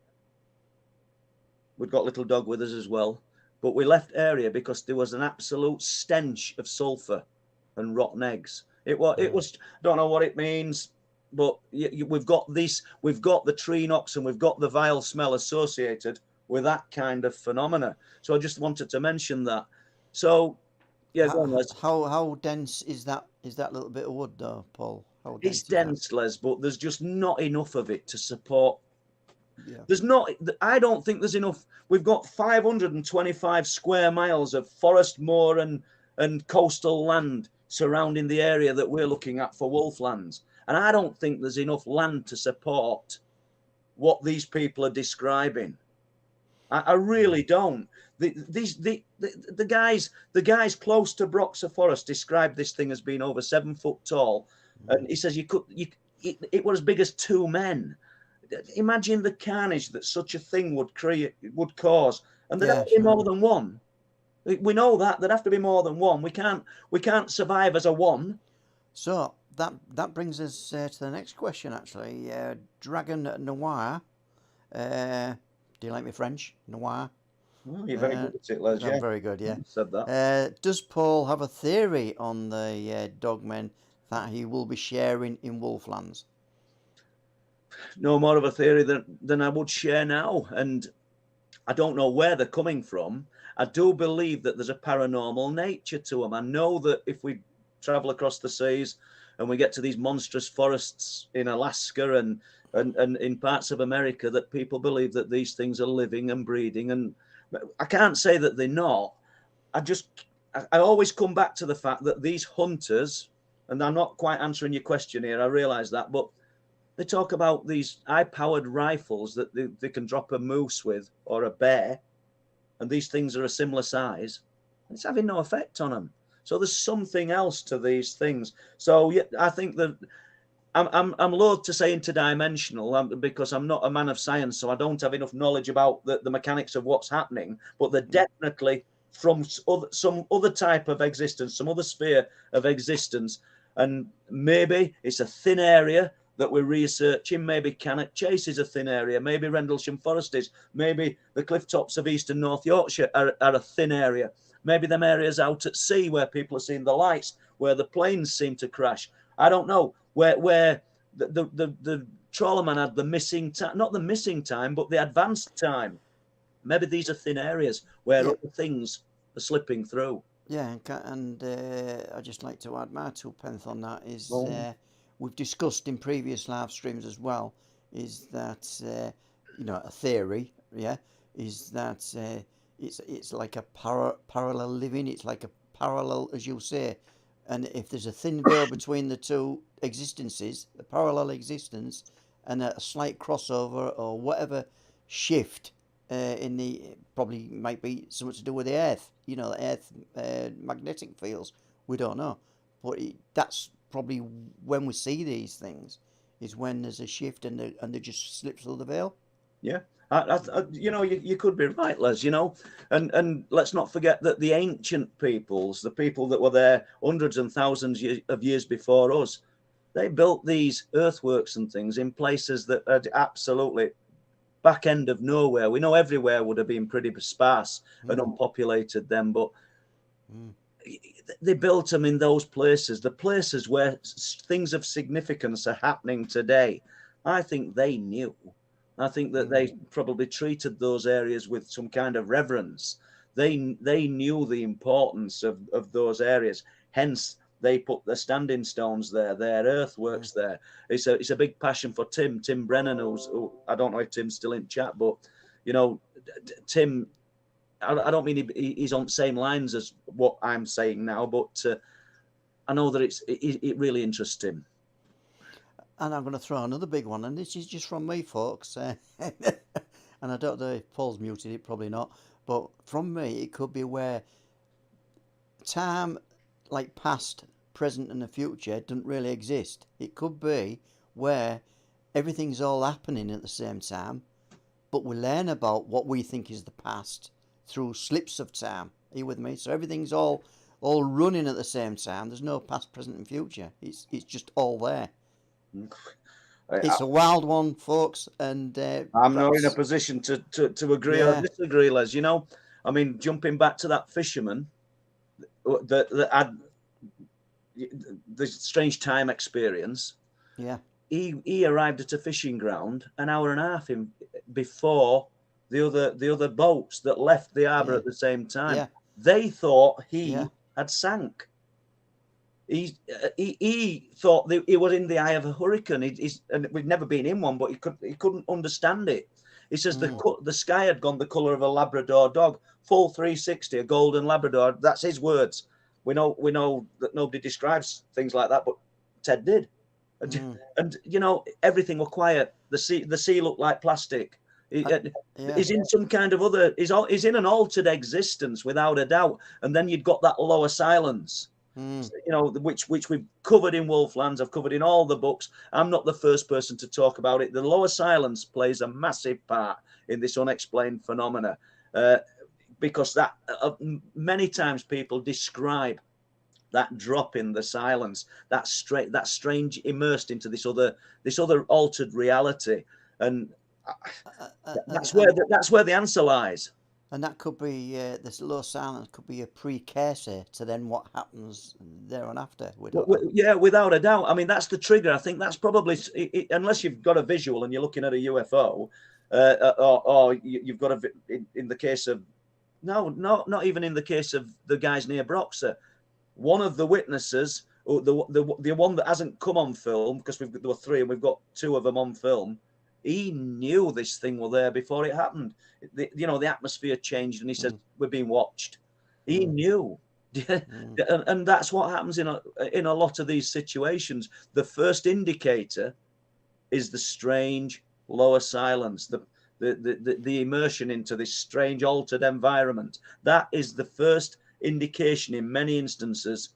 We'd got little dog with us as well. But we left area because there was an absolute stench of sulphur and rotten eggs. It was, don't know what it means, but we've got the tree knocks, and we've got the vile smell associated with that kind of phenomena. So I just wanted to mention that. So, yeah, go on, Les. How dense is that little bit of wood, though, Paul? It's dense, Les, but there's just not enough of it to support. Yeah. I don't think there's enough. We've got 525 square miles of forest, moor, and coastal land surrounding the area that we're looking at for wolflands. And I don't think there's enough land to support what these people are describing. I really don't. The guys close to Broxer Forest described this thing as being over 7 foot tall, and he says it was as big as 2 men. Imagine the carnage that such a thing would cause, and there'd have to be more than one. We know that there'd have to be more than one. We can't survive as a one. So that brings us to the next question, actually. Dragon Noir. Do you like me French? Noir. Oh, you're very good at it, Les. I'm very good, yeah. Said that. Does Paul have a theory on the Dogmen that he will be sharing in Wolflands? No more of a theory than I would share now. And I don't know where they're coming from. I do believe that there's a paranormal nature to them. I know that if we travel across the seas and we get to these monstrous forests in Alaska and in parts of America, that people believe that these things are living and breeding. And I can't say that they're not. I always come back to the fact that these hunters, and I'm not quite answering your question here, I realize that, but They talk about these high-powered rifles that they can drop a moose with or a bear, and these things are a similar size. It's having no effect on them. So there's something else to these things. So yeah, I think that I'm loath to say interdimensional because I'm not a man of science, so I don't have enough knowledge about the mechanics of what's happening. But they're definitely from some other type of existence, some other sphere of existence, and maybe it's a thin area that we're researching. Maybe Cannock Chase is a thin area. Maybe Rendlesham Forest is. Maybe the cliff tops of East and North Yorkshire are a thin area. Maybe them areas out at sea where people are seeing the lights, where the planes seem to crash. I don't know. Where the trawlerman had the missing time, not the missing time, but the advanced time. Maybe these are thin areas where other things are slipping through. Yeah, and I'd just like to add my 2 pence on that is we've discussed in previous live streams as well, is that a theory, is that it's like a parallel living. It's like a parallel, as you say, and if there's a thin veil between the two existences, a parallel existence, and a slight crossover or whatever shift in the probably might be something to do with the Earth. The Earth magnetic fields. We don't know, but that's probably when we see these things is when there's a shift and they just slip through the veil. Yeah. You could be right, Les, and let's not forget that the ancient peoples, the people that were there hundreds and thousands of years before us, they built these earthworks and things in places that are absolutely back end of nowhere. We know everywhere would have been pretty sparse and unpopulated then, but they built them in those places, the places where things of significance are happening today. I think they knew. I think that they probably treated those areas with some kind of reverence. They knew the importance of those areas. Hence, they put their standing stones there, their earthworks there. It's a big passion for Tim Brennan, who I don't know if Tim's still in chat, but Tim, I don't mean he's on the same lines as what I'm saying now, but I know that it really interests him. And I'm going to throw another big one, and this is just from me, folks. And I don't know if Paul's muted it, probably not. But from me, it could be where time, like past, present, and the future, doesn't really exist. It could be where everything's all happening at the same time, but we learn about what we think is the past through slips of time. Are you with me? So everything's all running at the same time. There's no past, present, and future. It's just all there. It's a wild one, folks, and I'm not in a position to agree or disagree, Les. I mean, jumping back to that fisherman that had the strange time experience. Yeah, he arrived at a fishing ground an hour and a half before the other boats that left the harbour at the same time. Yeah. They thought he had sank. He thought that he was in the eye of a hurricane. And we'd never been in one, but he couldn't understand it. He says the sky had gone the colour of a Labrador dog, full 360, a golden Labrador. That's his words. We know that nobody describes things like that, but Ted did. And everything was quiet. The sea looked like plastic. He's in some kind of other. He's in an altered existence without a doubt. And then you've got that lower silence. Which we've covered in Wolflands. I've covered in all the books. I'm not the first person to talk about it. The lower silence plays a massive part in this unexplained phenomena, because that many times people describe that drop in the silence, that strange immersed into this other altered reality, and that's where the answer lies. And that could be, this low silence could be a precursor to then what happens there and after. Yeah, without a doubt. I mean, that's the trigger. I think that's probably, unless you've got a visual and you're looking at a UFO, or you've got in the case of, not even in the case of the guys near Broxer. One of the witnesses, the one that hasn't come on film, because there were three and we've got two of them on film, he knew this thing was there before it happened. The atmosphere changed, and he said, "We're being watched." He knew, and that's what happens in a lot of these situations. The first indicator is the strange lower silence, the immersion into this strange altered environment. That is the first indication in many instances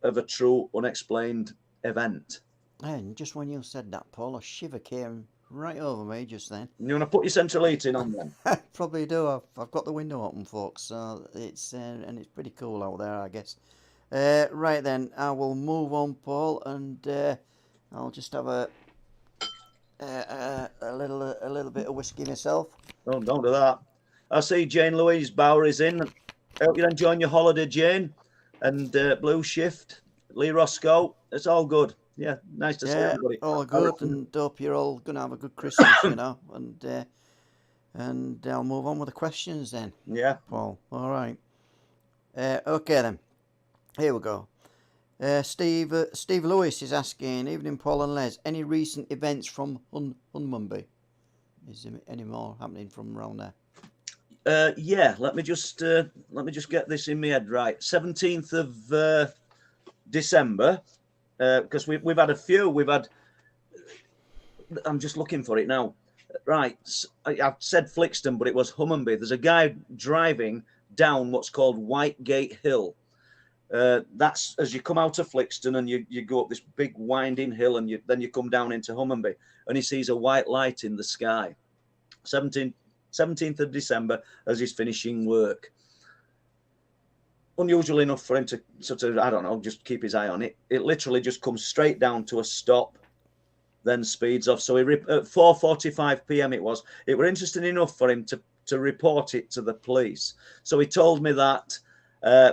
of a true unexplained event. And just when you said that, Paul, a shiver came right over me just then. You want to put your central heating on then? I probably do. I've got the window open, folks, so it's and it's pretty cool out there, I guess. Right then, I will move on, Paul, and I'll just have a little bit of whiskey myself. Don't do that. I see Jane Louise Bauer is in. I hope you're enjoying your holiday, Jane. And Blue Shift, Lee Roscoe. It's all good. Yeah, nice to see everybody. All good, and hope you're all gonna have a good Christmas, you know. And I'll move on with the questions then. Yeah, Paul. All right. Okay then. Here we go. Steve Lewis is asking, evening Paul and Les, any recent events from Hunmanby? Is there any more happening from around there? Yeah. Let me just get this in my head right. 17th of December, because we've had a few. I'm just looking for it now. Right, I've said Flixton, but it was Hunmanby. There's a guy driving down what's called Whitegate Hill. That's as you come out of Flixton and you go up this big winding hill, and then you come down into Hunmanby, and he sees a white light in the sky. 17th of December, as he's finishing work. Unusual enough for him to sort of, I don't know, just keep his eye on it. It literally just comes straight down to a stop, then speeds off. So at 4:45 p.m. it was. It were interesting enough for him to report it to the police. So he told me that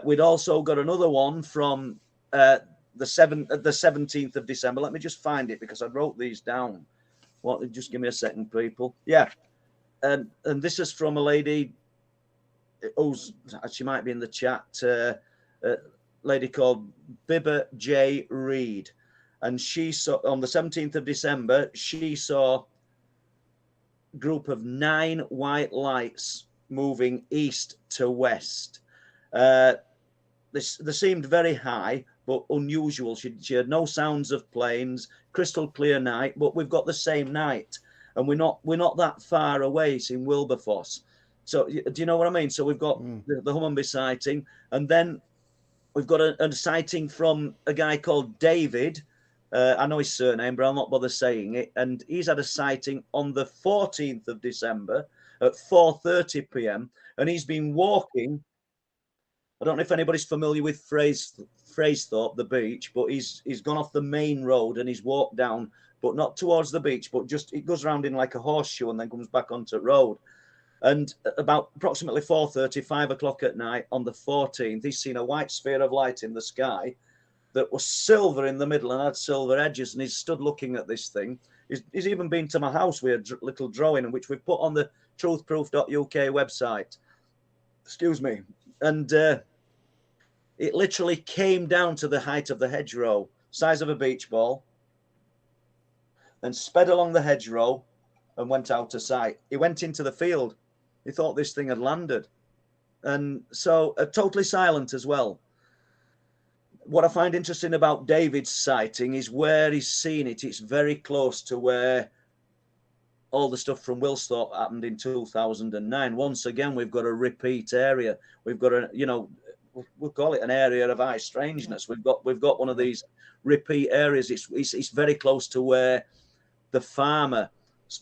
we'd also got another one from the 17th of December. Let me just find it because I wrote these down. Just give me a second, people. Yeah. And this is from a lady who's, she might be in the chat, a lady called Bibba J. Reed. And she saw, on the 17th of December, she saw a group of 9 white lights moving east to west. They seemed very high, but unusual. She had no sounds of planes, crystal clear night, but we've got the same night. And we're not that far away. It's in Wilberforce. So do you know what I mean? So we've got the Hunmanby sighting, and then we've got a sighting from a guy called David. I know his surname, but I'll not bother saying it. And he's had a sighting on the 14th of December at 4:30 p.m. And he's been walking. I don't know if anybody's familiar with Fraysthorpe, the beach, but he's gone off the main road and he's walked down, but not towards the beach, but just it goes around in like a horseshoe and then comes back onto the road. And about approximately 4:30, 5 o'clock at night on the 14th, he's seen a white sphere of light in the sky that was silver in the middle and had silver edges. And he's stood looking at this thing. He's even been to my house with a little drawing, which we've put on the truthproof.uk website. Excuse me. And it literally came down to the height of the hedgerow, size of a beach ball, and sped along the hedgerow and went out of sight. He went into the field. He thought this thing had landed. And so totally silent as well. What I find interesting about David's sighting is where he's seen it. It's very close to where all the stuff from Wilsthorpe happened in 2009. Once again, we've got a repeat area. We've got we'll call it an area of high strangeness. We've got one of these repeat areas. It's very close to where the farmer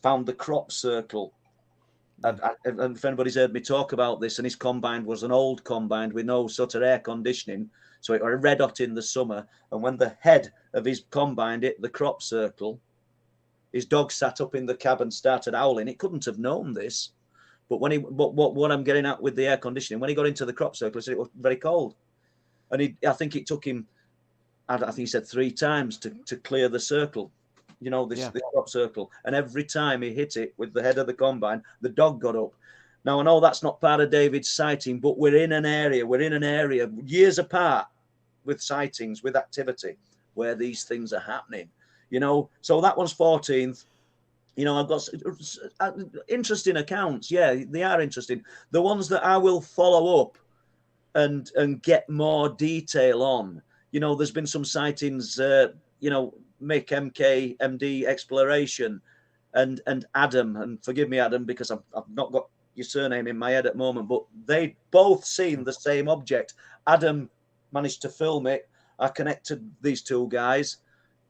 found the crop circle. And if anybody's heard me talk about this, and his combine was an old combine with no sort of air conditioning, so it was red hot in the summer. And when the head of his combine hit the crop circle, his dog sat up in the cab and started howling. It couldn't have known this, but what I'm getting at with the air conditioning, when he got into the crop circle, he said it was very cold, and I think it took him, I think he said 3 times to clear the circle. This crop circle. And every time he hit it with the head of the combine, the dog got up. Now, I know that's not part of David's sighting, but we're in an area years apart with sightings, with activity, where these things are happening. So that one's 14th. I've got interesting accounts. Yeah, they are interesting. The ones that I will follow up and get more detail on. There's been some sightings, Mick MK MD Exploration, and Adam, and forgive me, Adam, because I've not got your surname in my head at the moment, but they both seen the same object. Adam managed to film it. I connected these two guys.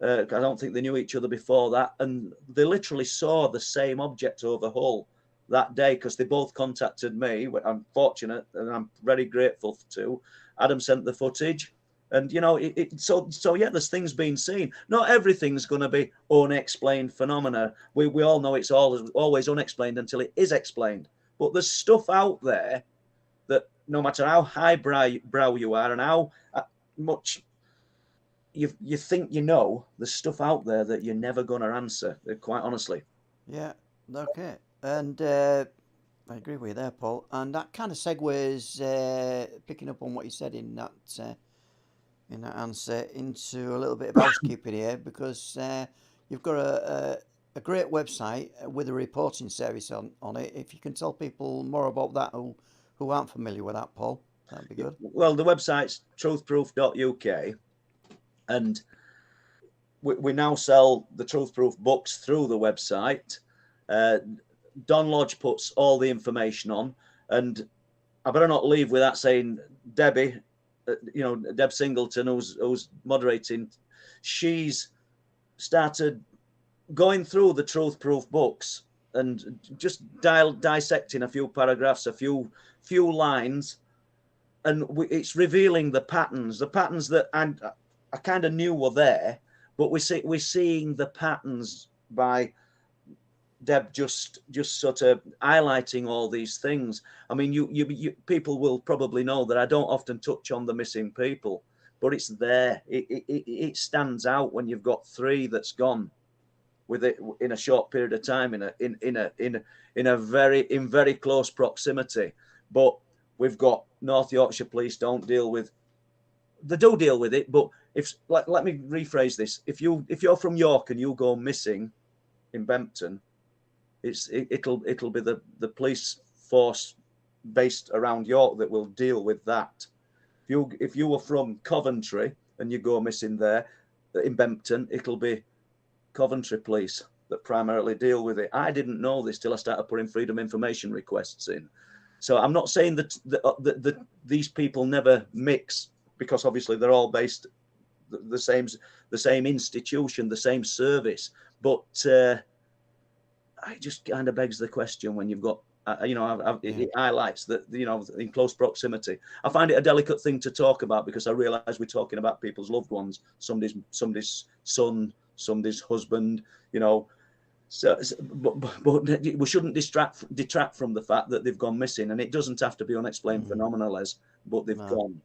I don't think they knew each other before that, and they literally saw the same object over Hull that day because they both contacted me. I'm fortunate, and I'm very grateful to. Adam sent the footage, and you know, so yeah, there's things being seen. Not everything's going to be unexplained phenomena. We all know it's always unexplained until it is explained. But there's stuff out there that no matter how highbrow you are and how much you think you know, there's stuff out there that you're never going to answer, quite honestly. Yeah, okay. And I agree with you there, Paul. And that kind of segues, picking up on what you said in that answer, into a little bit of housekeeping here, because you've got a great website with a reporting service on it. If you can tell people more about that who aren't familiar with that, Paul, that'd be good. Well, the website's truthproof.uk, and we now sell the Truthproof books through the website. Don Lodge puts all the information on, and I better not leave without saying Debbie, Deb Singleton, who's moderating, she's started going through the Truthproof books and just dissecting a few paragraphs, a few lines, and it's revealing the patterns that I kind of knew were there, but we're seeing the patterns by Deb just sort of highlighting all these things. I mean, you people will probably know that I don't often touch on the missing people, but it's there. It stands out when you've got 3 that's gone with it in a short period of time in very close proximity. But we've got North Yorkshire Police they do deal with it, but let me rephrase this. If you're from York and you go missing in Bempton, it'll be the police force based around York that will deal with that. If you were from Coventry and you go missing there in Bempton, it'll be Coventry Police that primarily deal with it. I didn't know this till I started putting freedom information requests in. So I'm not saying that these people never mix, because obviously they're all based the same institution, the same service. But it just kind of begs the question when you've got, it highlights that, in close proximity. I find it a delicate thing to talk about because I realise we're talking about people's loved ones, somebody's son, somebody's husband, So, but we shouldn't detract from the fact that they've gone missing, and it doesn't have to be unexplained phenomena, Les, but they've gone,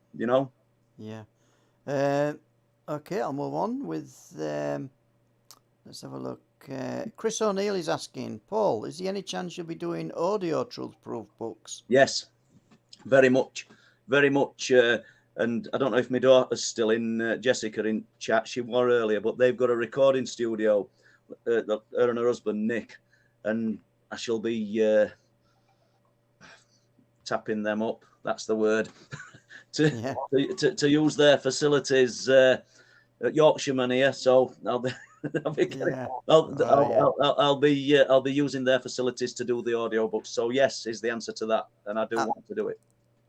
Yeah. Okay, I'll move on with. Let's have a look. Chris O'Neill is asking, Paul, is there any chance you'll be doing audio Truthproof books? Yes, very much, very much. And I don't know if my daughter's still in, Jessica in chat. She was earlier, but they've got a recording studio. Her and her husband Nick, and I shall be tapping them up. That's the word. to use their facilities at Yorkshireman here. So I'll be using their facilities to do the audio books. So yes, is the answer to that, and I do want to do it.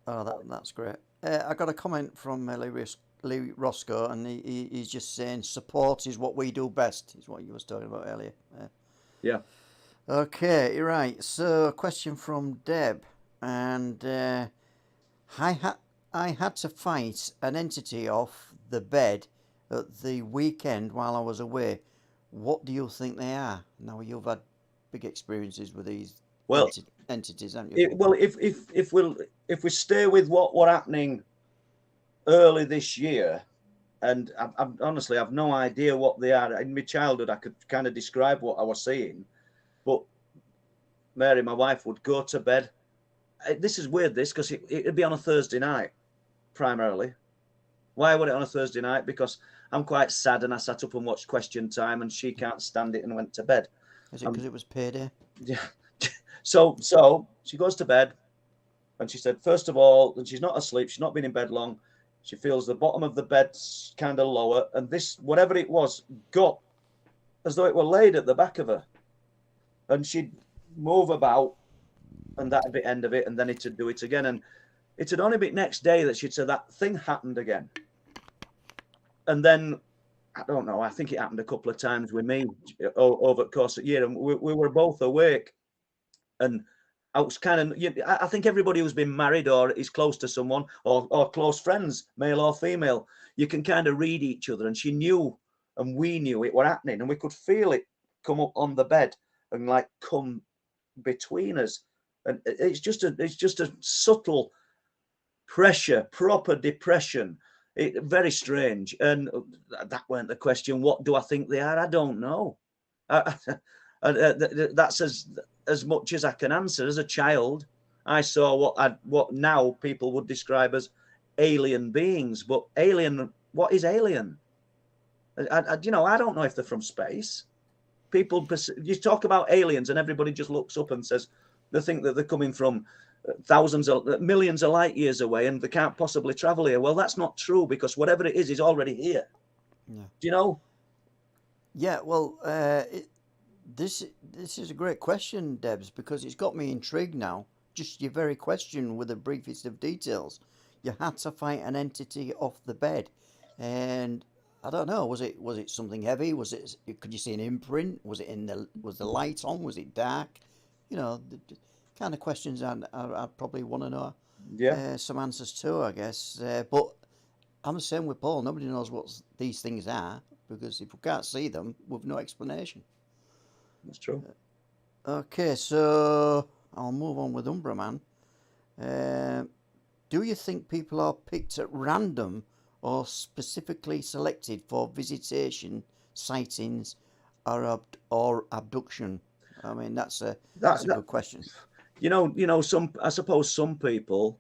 Oh, that's great. I got a comment from Lee Roscoe, and he's just saying support is what we do best, is what you was talking about earlier. Yeah. Okay, right. So, a question from Deb, and I had to fight an entity off the bed at the weekend while I was away. What do you think they are? Now, you've had big experiences with these entities, haven't you? If we stay with what happening early this year, and I honestly have no idea what they are. In my childhood, I could kind of describe what I was seeing, but Mary, my wife, would go to bed. This is weird, because it'd be on a Thursday night, primarily. Why would it on a Thursday night? Because I'm quite sad, and I sat up and watched Question Time, and she can't stand it and went to bed. Is it because it was payday? Yeah. So she goes to bed, and she said, first of all, and she's not asleep, she's not been in bed long. She feels the bottom of the bed's kind of lower, and this, whatever it was, got as though it were laid at the back of her. And she'd move about, and that'd be the end of it, and then it'd do it again. And it had only been next day that she'd say that thing happened again. And then, I don't know, I think it happened a couple of times with me over the course of the year, and we were both awake. And I was kind of, I think everybody who's been married or is close to someone or close friends, male or female, you can kind of read each other. And she knew, and we knew it were happening, and we could feel it come up on the bed and like come between us. And it's just a subtle pressure, proper depression. Very strange. And that weren't the question. What do I think they are? I don't know. That's as much as I can answer. As a child, I saw what now people would describe as alien beings. But alien, what is alien? I don't know if they're from space. People, you talk about aliens, and everybody just looks up and says they think that they're coming from millions of light years away, and they can't possibly travel here. Well, that's not true, because whatever it is already here. Yeah. Do you know? Yeah. Well, this is a great question, Debs, because it's got me intrigued now. Just your very question with the briefest of details. You had to fight an entity off the bed, and I don't know. Was it something heavy? Could you see an imprint? Was the light on? Was it dark? The kind of questions I'd probably want to know. Yeah. Some answers to, I guess. But I'm the same with Paul. Nobody knows what these things are, because if we can't see them, we've no explanation. That's true. Okay, so I'll move on with Umbra Man. Do you think people are picked at random or specifically selected for visitation, sightings, or abduction? I mean, that's a good question. I suppose some people.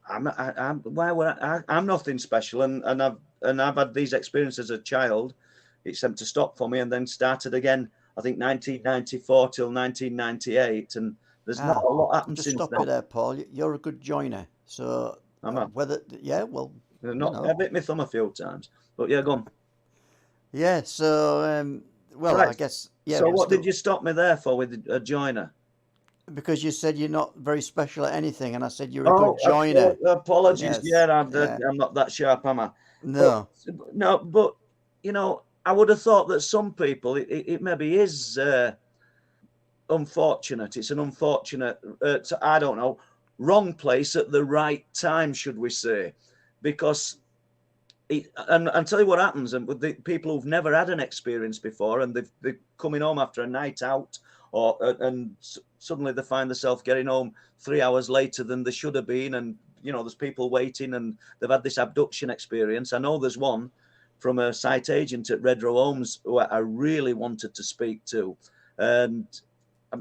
I'm nothing special, and I've had these experiences as a child. It seemed to stop for me, and then started again. I think 1994 till 1998, and there's not a lot happened since then. Just stop you there, Paul. You're a good joiner, so I bit my thumb a few times, but yeah, go on. Yeah, so right. I guess. Yeah. So what did you stop me there for with a joiner? Because you said you're not very special at anything, and I said you're a good joiner. Apologies. Yes. I'm not that sharp, am I? No. But I would have thought that some people, it maybe is unfortunate. It's an unfortunate, I don't know, wrong place at the right time, should we say? Because and tell you what happens, and with the people who've never had an experience before, and they're coming home after a night out, and suddenly they find themselves getting home 3 hours later than they should have been, and there's people waiting, and they've had this abduction experience. I know there's one from a site agent at Redrow Homes who I really wanted to speak to, and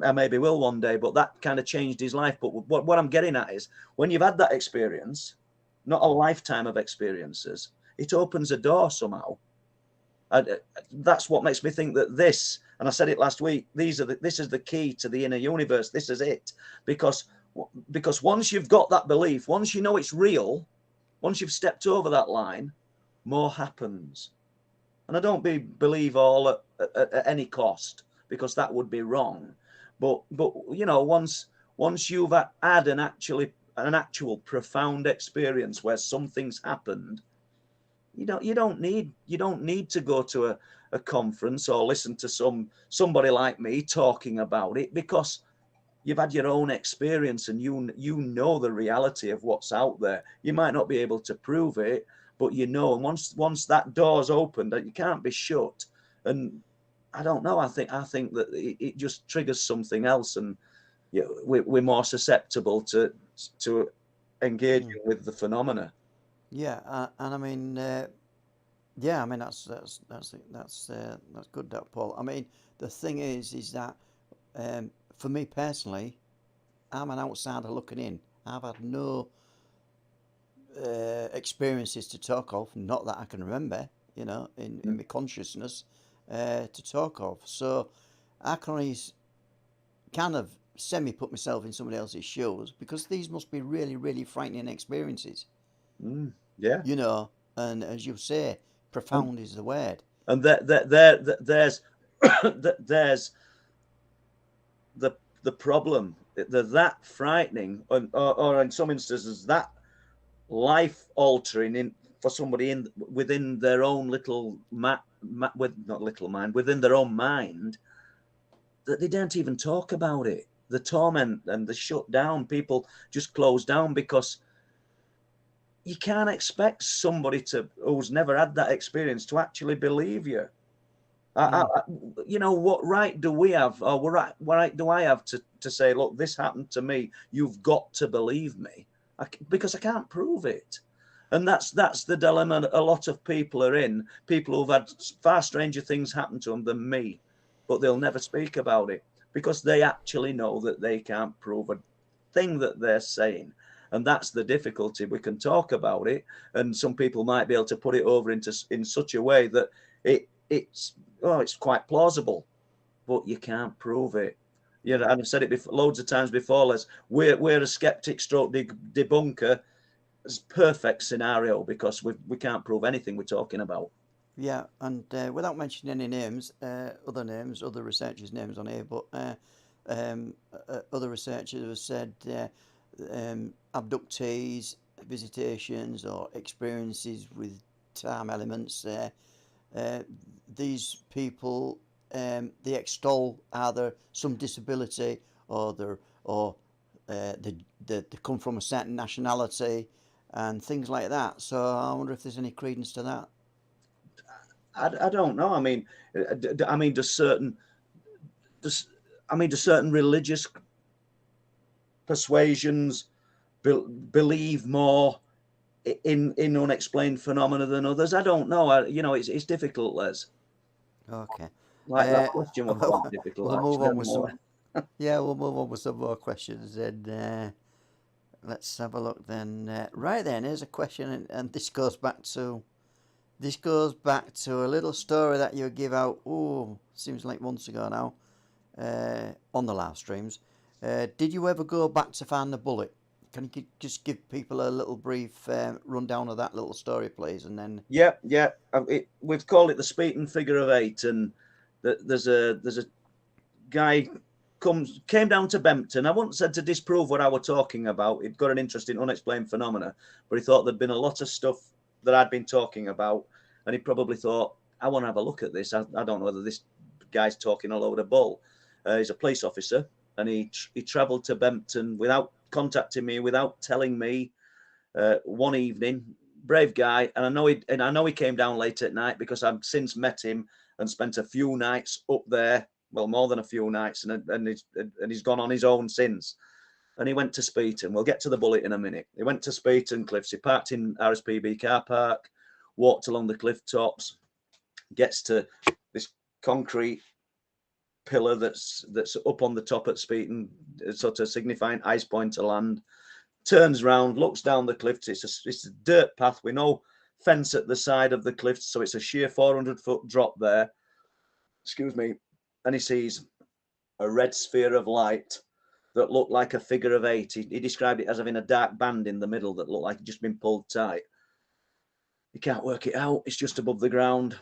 I maybe will one day, but that kind of changed his life. But what I'm getting at is, when you've had that experience, not a lifetime of experiences, it opens a door somehow. That's what makes me think that this, and I said it last week, this is the key to the inner universe. This is it. Because once you've got that belief, once you know it's real, once you've stepped over that line, more happens. And I don't believe all at any cost, because that would be wrong. But once you've had an actual profound experience where something's happened, you don't need to go to a conference or listen to somebody like me talking about it, because you've had your own experience, and you know the reality of what's out there. You might not be able to prove it, but and once that door's opened, you can't be shut. And I don't know. I think that it just triggers something else, and we're more susceptible to engaging with the phenomena. Yeah, and I mean, that's good, that Paul. I mean, the thing is that for me personally, I'm an outsider looking in. I've had no experiences to talk of, not that I can remember, in my consciousness to talk of. So I can only kind of semi put myself in somebody else's shoes, because these must be really, really frightening experiences, Yeah. you know. And as you say, profound is the word. And there's there's the problem. They're that frightening, or in some instances that life altering for somebody within their own little within their own mind, that they don't even talk about it. The torment and the shut down, people just close down, because you can't expect somebody who's never had that experience to actually believe you. You know, what right do we have, or what right do I have to say, look, this happened to me, you've got to believe me, because I can't prove it. And that's the dilemma a lot of people are in. People who've had far stranger things happen to them than me, but they'll never speak about it because they actually know that they can't prove a thing that they're saying. And that's the difficulty. We can talk about it, and some people might be able to put it over in such a way that it's quite plausible, but you can't prove it. You know, and I've said it loads of times before, Les. We're a skeptic stroke debunker. It's a perfect scenario, because we can't prove anything we're talking about. Yeah, and without mentioning any names, other researchers' names on here, but other researchers have said abductees, visitations, or experiences with time elements. These people, they extol either some disability, or they come from a certain nationality and things like that. So I wonder if there's any credence to that. I don't know. I mean, does certain religious persuasions believe more in unexplained phenomena than others? I don't know. You know, it's difficult, Les. Okay. Like that question was quite difficult. We'll move Actually, on with some. Yeah, we'll move on with some more questions, and let's have a look then. Right then, here's a question, and this goes back to a little story that you give out. Oh, seems like months ago now, on the live streams. Did you ever go back to find the bullet? Can you just give people a little brief rundown of that little story, please, and then? Yeah. We've called it the Speeton figure of 8, and there's a guy came down to Bempton. I wouldn't said to disprove what I was talking about. He'd got an interest in unexplained phenomena, but he thought there'd been a lot of stuff that I'd been talking about, and he probably thought, I want to have a look at this. I don't know whether this guy's talking a load of bull. He's a police officer, and he travelled to Bempton without contacting me, without telling me. One evening, brave guy, and I know he came down late at night, because I've since met him and spent a few nights up there. Well, more than a few nights, and he's gone on his own since. And he went to Speeton. We'll get to the bullet in a minute. He went to Speeton Cliffs. He parked in RSPB car park, walked along the cliff tops, gets to this concrete pillar that's up on the top at Speeton, sort of signifying ice point to land. Turns round, looks down the cliffs. It's a dirt path with no fence at the side of the cliffs, so it's a sheer 400-foot drop there. Excuse me. And he sees a red sphere of light that looked like a figure of 8. He described it as having a dark band in the middle that looked like it just been pulled tight. He can't work it out. It's just above the ground.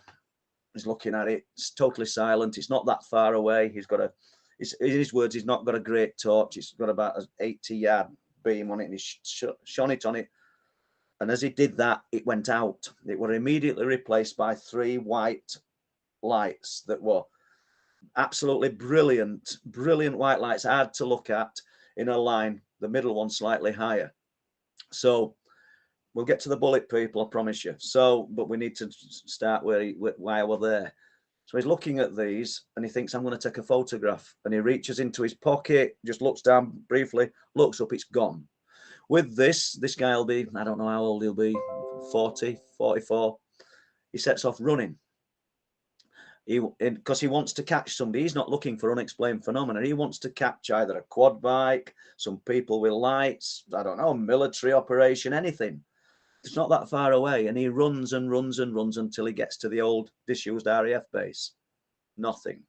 He's looking at it. It's totally silent. It's not that far away. In his words, he's not got a great torch. It's got about an 80-yard beam on it, and he shone it on it. And as he did that, it went out. It were immediately replaced by 3 white lights that were absolutely brilliant white lights, hard to look at, in a line, the middle one slightly higher. So we'll get to the bullet, people, I promise you. So, but we need to start why we're there. So he's looking at these, and he thinks, I'm going to take a photograph. And he reaches into his pocket, just looks down briefly, looks up, it's gone. With this guy will be, I don't know how old he'll be, 40, 44. He sets off running. Because he wants to catch somebody. He's not looking for unexplained phenomena. He wants to catch either a quad bike, some people with lights, I don't know, military operation, anything. It's not that far away. And he runs and runs and runs until he gets to the old disused RAF base. Nothing.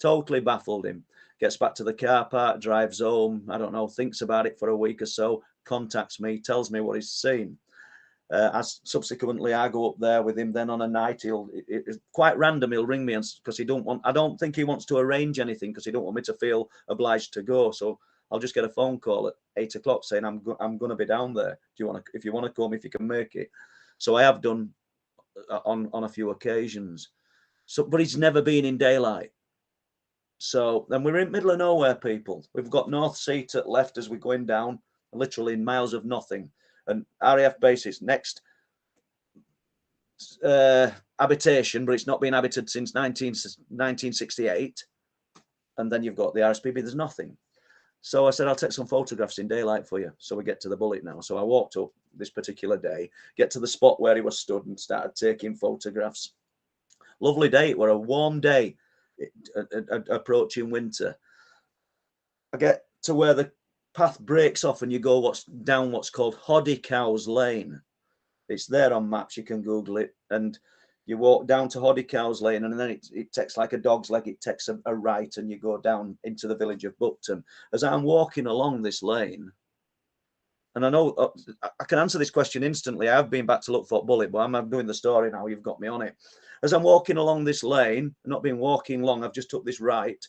Totally baffled him. gets back to the car park, drives home, I don't know, thinks about it for a week or so, contacts me, tells me what he's seen. As subsequently I go up there with him then on a night. It's quite random, he'll ring me because I don't think he wants to arrange anything because he don't want me to feel obliged to go. So I'll just get a phone call at 8 o'clock saying I'm going to be down there. If you want to come, if you can make it. So I have done on a few occasions. So, but he's never been in daylight. So then we're in middle of nowhere, people. We've got North Sea to the left as we're going down, literally in miles of nothing. And RAF bases next habitation, but it's not been habited since 1968. And then you've got the RSPB, there's nothing. So I said, I'll take some photographs in daylight for you. So we get to the bullet now. So I walked up this particular day, get to the spot where he was stood and started taking photographs. Lovely day. It was a warm day, approaching winter. I get to where the path breaks off and you go down what's called Hoddy Cows Lane. It's there on maps, you can Google it, and you walk down to Hoddy Cows Lane, and then it takes like a dog's leg, it takes a right, and you go down into the village of Buckton. As I'm walking along this lane, and I know I can answer this question instantly, I've been back to look for bullet, but I'm doing the story now, you've got me on it. As I'm walking along this lane, not been walking long, I've just took this right,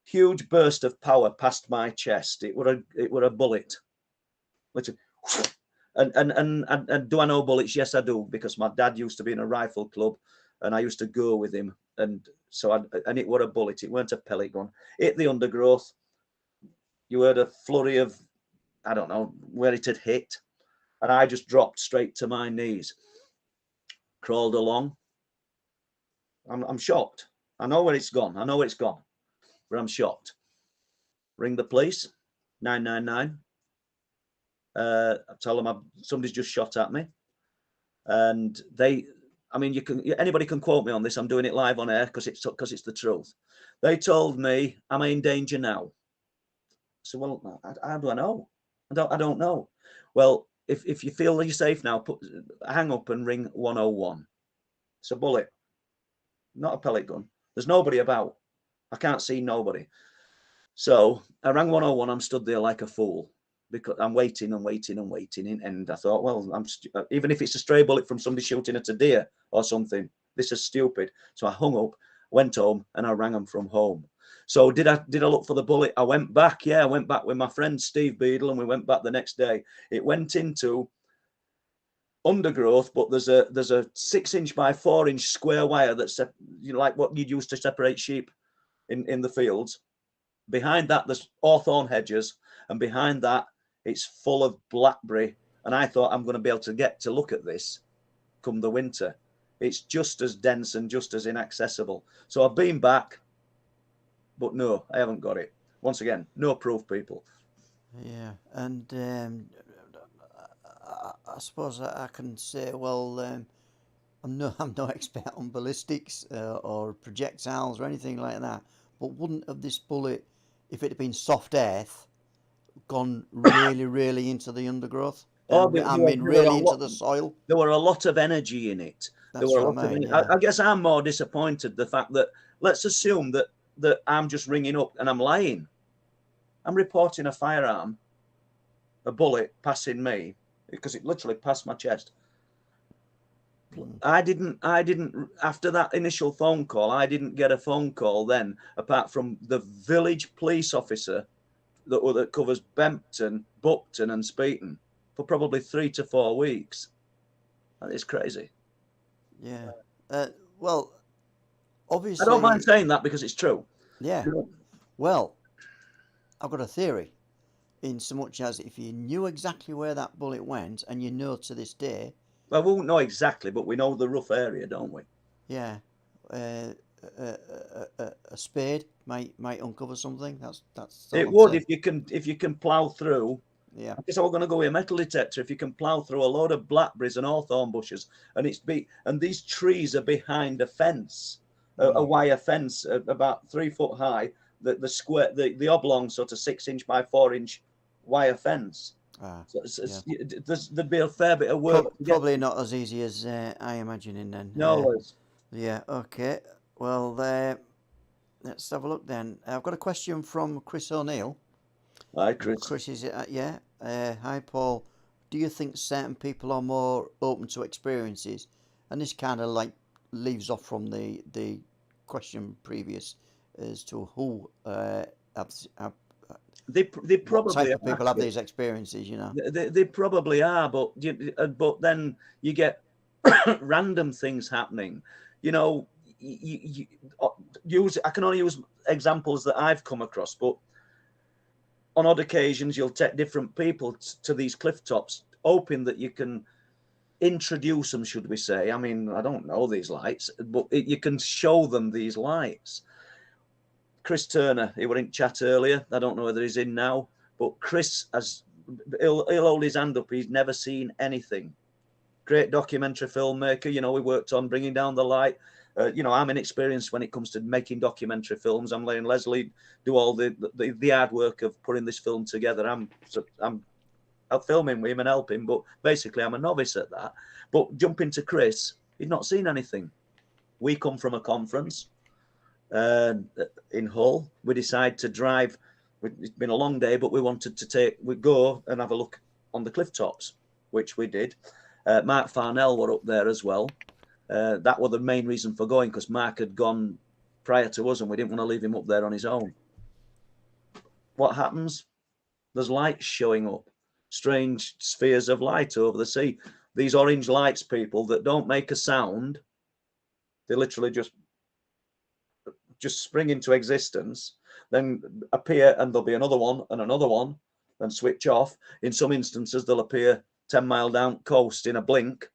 huge burst of power past my chest. It were a bullet. Literally. And do I know bullets? Yes, I do, because my dad used to be in a rifle club and I used to go with him. And so it were a bullet. It weren't a pellet gun. Hit the undergrowth. You heard a flurry of, I don't know where it had hit. And I just dropped straight to my knees. Crawled along. I'm shocked. I know where it's gone. But I'm shocked. Ring the police, 999. I tell them somebody's just shot at me, and anybody can quote me on this. I'm doing it live on air because it's the truth. They told me, am I in danger now? So, well, how do I know? I don't know. Well, if you feel you're safe now, hang up and ring 101. It's a bullet, not a pellet gun. There's nobody about. I can't see nobody. So I rang 101. I'm stood there like a fool because I'm waiting and waiting and waiting. And I thought, well, even if it's a stray bullet from somebody shooting at a deer or something, this is stupid. So I hung up, went home, and I rang them from home. So did I look for the bullet? I went back. Yeah, I went back with my friend Steve Beadle, and we went back the next day. It went into undergrowth, but there's a 6-inch by 4-inch square wire that's like what you'd use to separate sheep in the fields. Behind that, there's hawthorn hedges, and behind that, it's full of blackberry. And I thought, I'm going to be able to get to look at this come the winter. It's just as dense and just as inaccessible. So I've been back, but no, I haven't got it. Once again, no proof, people. Yeah, and I suppose I can say, well, I'm no expert on ballistics or projectiles or anything like that, but wouldn't have this bullet, if it had been soft earth, gone really, really into the undergrowth? Really into the soil? There were a lot of energy in it. That's what I mean, yeah. I guess I'm more disappointed the fact that, let's assume that I'm just ringing up and I'm lying. I'm reporting a firearm, a bullet passing me, because it literally passed my chest. I didn't after that initial phone call, I didn't get a phone call then, apart from the village police officer that covers Bempton, Buckton and Speeton for probably 3 to 4 weeks. That is crazy. Yeah. Well, obviously, I don't mind saying that because it's true. Yeah. Well, I've got a theory, in so much as if you knew exactly where that bullet went, and you know to this day. Well, we won't know exactly, but we know the rough area, don't we? Yeah. A spade might uncover something. That's it would if you can plough through. Yeah. I guess I'm going to go with a metal detector. If you can plough through a load of blackberries and hawthorn bushes, and these trees are behind a fence, a wire fence about 3 foot high, the oblong sort of 6-inch by 4-inch wire fence. There'd be a fair bit of work. Probably not as easy as I imagining then. No. Yeah. Okay. Well, Let's have a look then. I've got a question from Chris O'Neill. Hi, Chris. Chris is yeah. Hi, Paul. Do you think certain people are more open to experiences? And this kind of like leaves off from the question previous as to who They what probably type are, of people have these experiences, you know. They probably are, but then you get random things happening. You know, I can only use examples that I've come across, but on odd occasions you'll take different people to these cliff tops, hoping that you can introduce them, should we say. I mean, I don't know these lights, but you can show them these lights. Chris Turner, he were in chat earlier. I don't know whether he's in now, but Chris he'll hold his hand up. He's never seen anything. Great documentary filmmaker. You know, we worked on Bringing Down the Light. You know, I'm inexperienced when it comes to making documentary films. I'm letting Leslie do all the hard work of putting this film together. I'm filming with him and helping, but basically I'm a novice at that. But jumping to Chris, he's not seen anything. We come from a conference in Hull. We decide to drive. It's been a long day, but we wanted to go and have a look on the cliff tops, which we did. Mark Farnell were up there as well. That was the main reason for going, because Mark had gone prior to us and we didn't want to leave him up there on his own. What happens? There's lights showing up, strange spheres of light over the sea. These orange lights, people, that don't make a sound. They literally just spring into existence, then appear, and there'll be another one, then switch off. In some instances, they'll appear 10 mile down coast in a blink.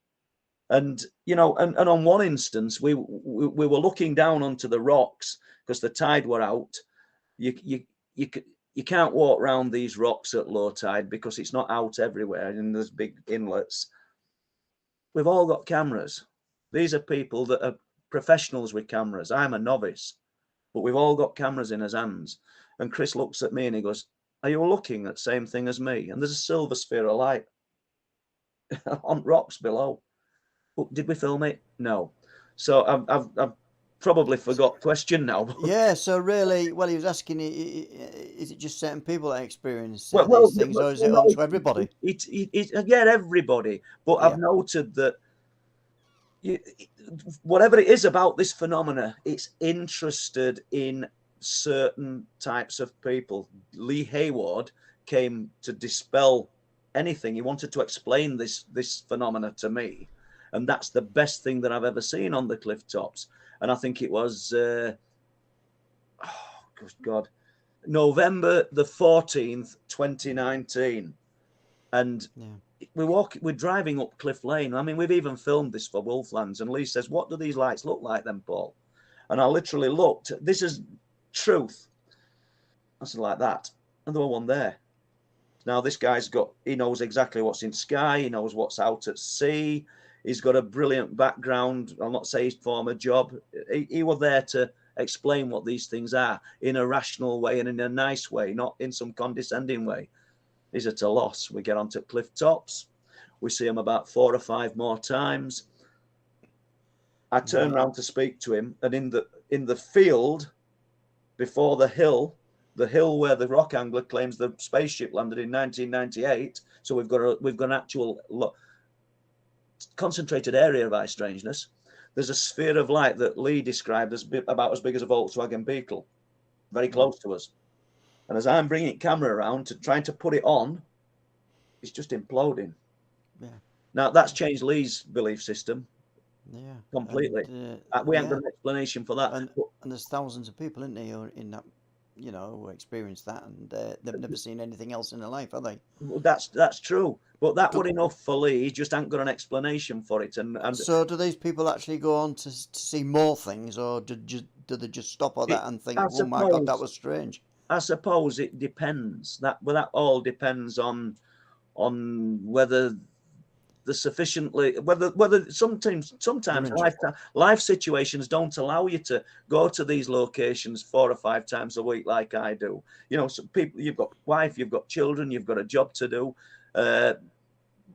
And, you know, and on one instance, we were looking down onto the rocks because the tide were out. You can't walk around these rocks at low tide because it's not out everywhere and there's big inlets. We've all got cameras. These are people that are professionals with cameras. I'm a novice, but we've all got cameras in his hands. And Chris looks at me and he goes, "Are you looking at the same thing as me?" And there's a silver sphere of light on rocks below. But did we film it? No. So I've probably forgot question now. Yeah, so really, well, he was asking, is it just certain people that experience these things, or is it no, on to everybody? Yeah, everybody. But Yeah. I've noted that whatever it is about this phenomena, it's interested in certain types of people. Lee Hayward came to dispel anything. He wanted to explain this phenomena to me. And that's the best thing that I've ever seen on the cliff tops. And I think it was, November the 14th, 2019. And we're driving up Cliff Lane. I mean, we've even filmed this for Wolflands. And Lee says, "What do these lights look like then, Paul?" And I literally looked. This is truth. I said, like that. And there was one there. Now, this guy's he knows exactly what's in sky. He knows what's out at sea. He's got a brilliant background. I'll not say his former job. He was there to explain what these things are in a rational way and in a nice way, not in some condescending way. He's at a loss. We get onto cliff tops. We see him about 4 or 5 more times. I turn around to speak to him, and in the field before the hill where the rock angler claims the spaceship landed in 1998. So we've got an actual concentrated area of eye strangeness. There's a sphere of light that Lee described as about as big as a Volkswagen Beetle, very close to us. And as I'm bringing camera around trying to put it on, it's just imploding. Yeah. Now that's changed Lee's belief system. Yeah. Completely. And, we haven't got an explanation for that. And there's thousands of people, isn't there, in that, you know, who experience that, and they've never seen anything else in their life, have they? Well, that's true. But that was enough for Lee. He just ain't got an explanation for it. And so do these people actually go on to see more things, or do they just stop at that and think, "Oh my God, that was strange"? I suppose it depends. That all depends on whether the sufficiently whether sometimes life situations don't allow you to go to these locations 4 or 5 times a week like I do. You know, some people, you've got wife, you've got children, you've got a job to do.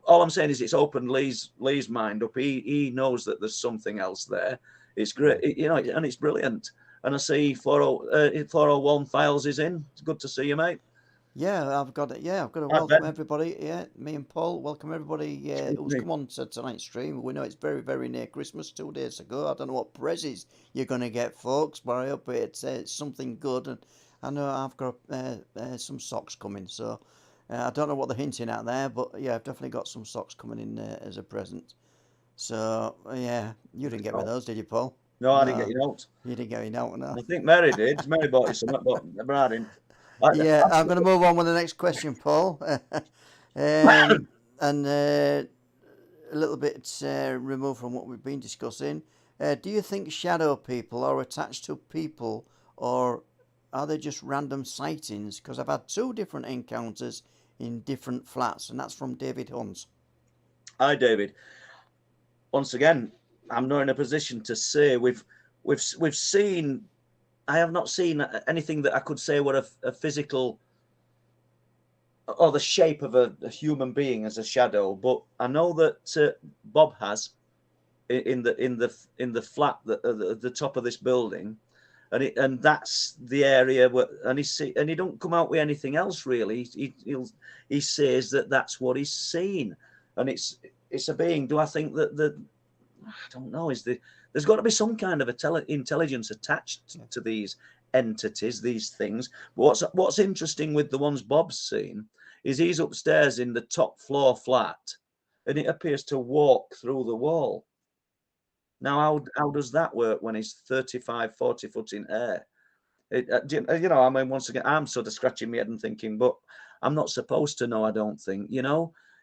All I'm saying is it's opened Lee's mind up. He knows that there's something else there. It's great, you know, and it's brilliant. and I see 401 Files is in. It's good to see you, mate. Yeah, I've got it. Yeah, I've got to Hi, welcome Ben. everybody. Yeah, me and Paul welcome everybody who's come on to tonight's stream. We know it's very, very near Christmas, 2 days ago. I don't know what presents you're going to get, folks, but I hope it's something good. And I know I've got some socks coming, so I don't know what they're hinting at there, but yeah, I've definitely got some socks coming in as a present. So yeah, you didn't get me those, did you, Paul? No, I didn't get your notes. You didn't get me note, no. I think Mary did. Mary bought you some, but I didn't. Yeah, I'm going to move on with the next question, Paul. And a little bit removed from what we've been discussing. Do you think shadow people are attached to people, or are they just random sightings? Because I've had 2 different encounters in different flats, and that's from David Hunt. Hi, David. Once again, I'm not in a position to say we've seen. I have not seen anything that I could say what a physical or the shape of a human being as a shadow, but I know that Bob has in the flat at the top of this building, and that's the area where he don't come out with anything else really. He says that that's what he's seen, and it's a being. Do I think that I don't know. There's got to be some kind of intelligence attached to these entities, these things. But what's interesting with the ones Bob's seen is he's upstairs in the top floor flat, and it appears to walk through the wall. Now, how does that work when he's 35, 40 foot in air? I mean, once again, I'm sort of scratching my head and thinking, but I'm not supposed to know. I don't think,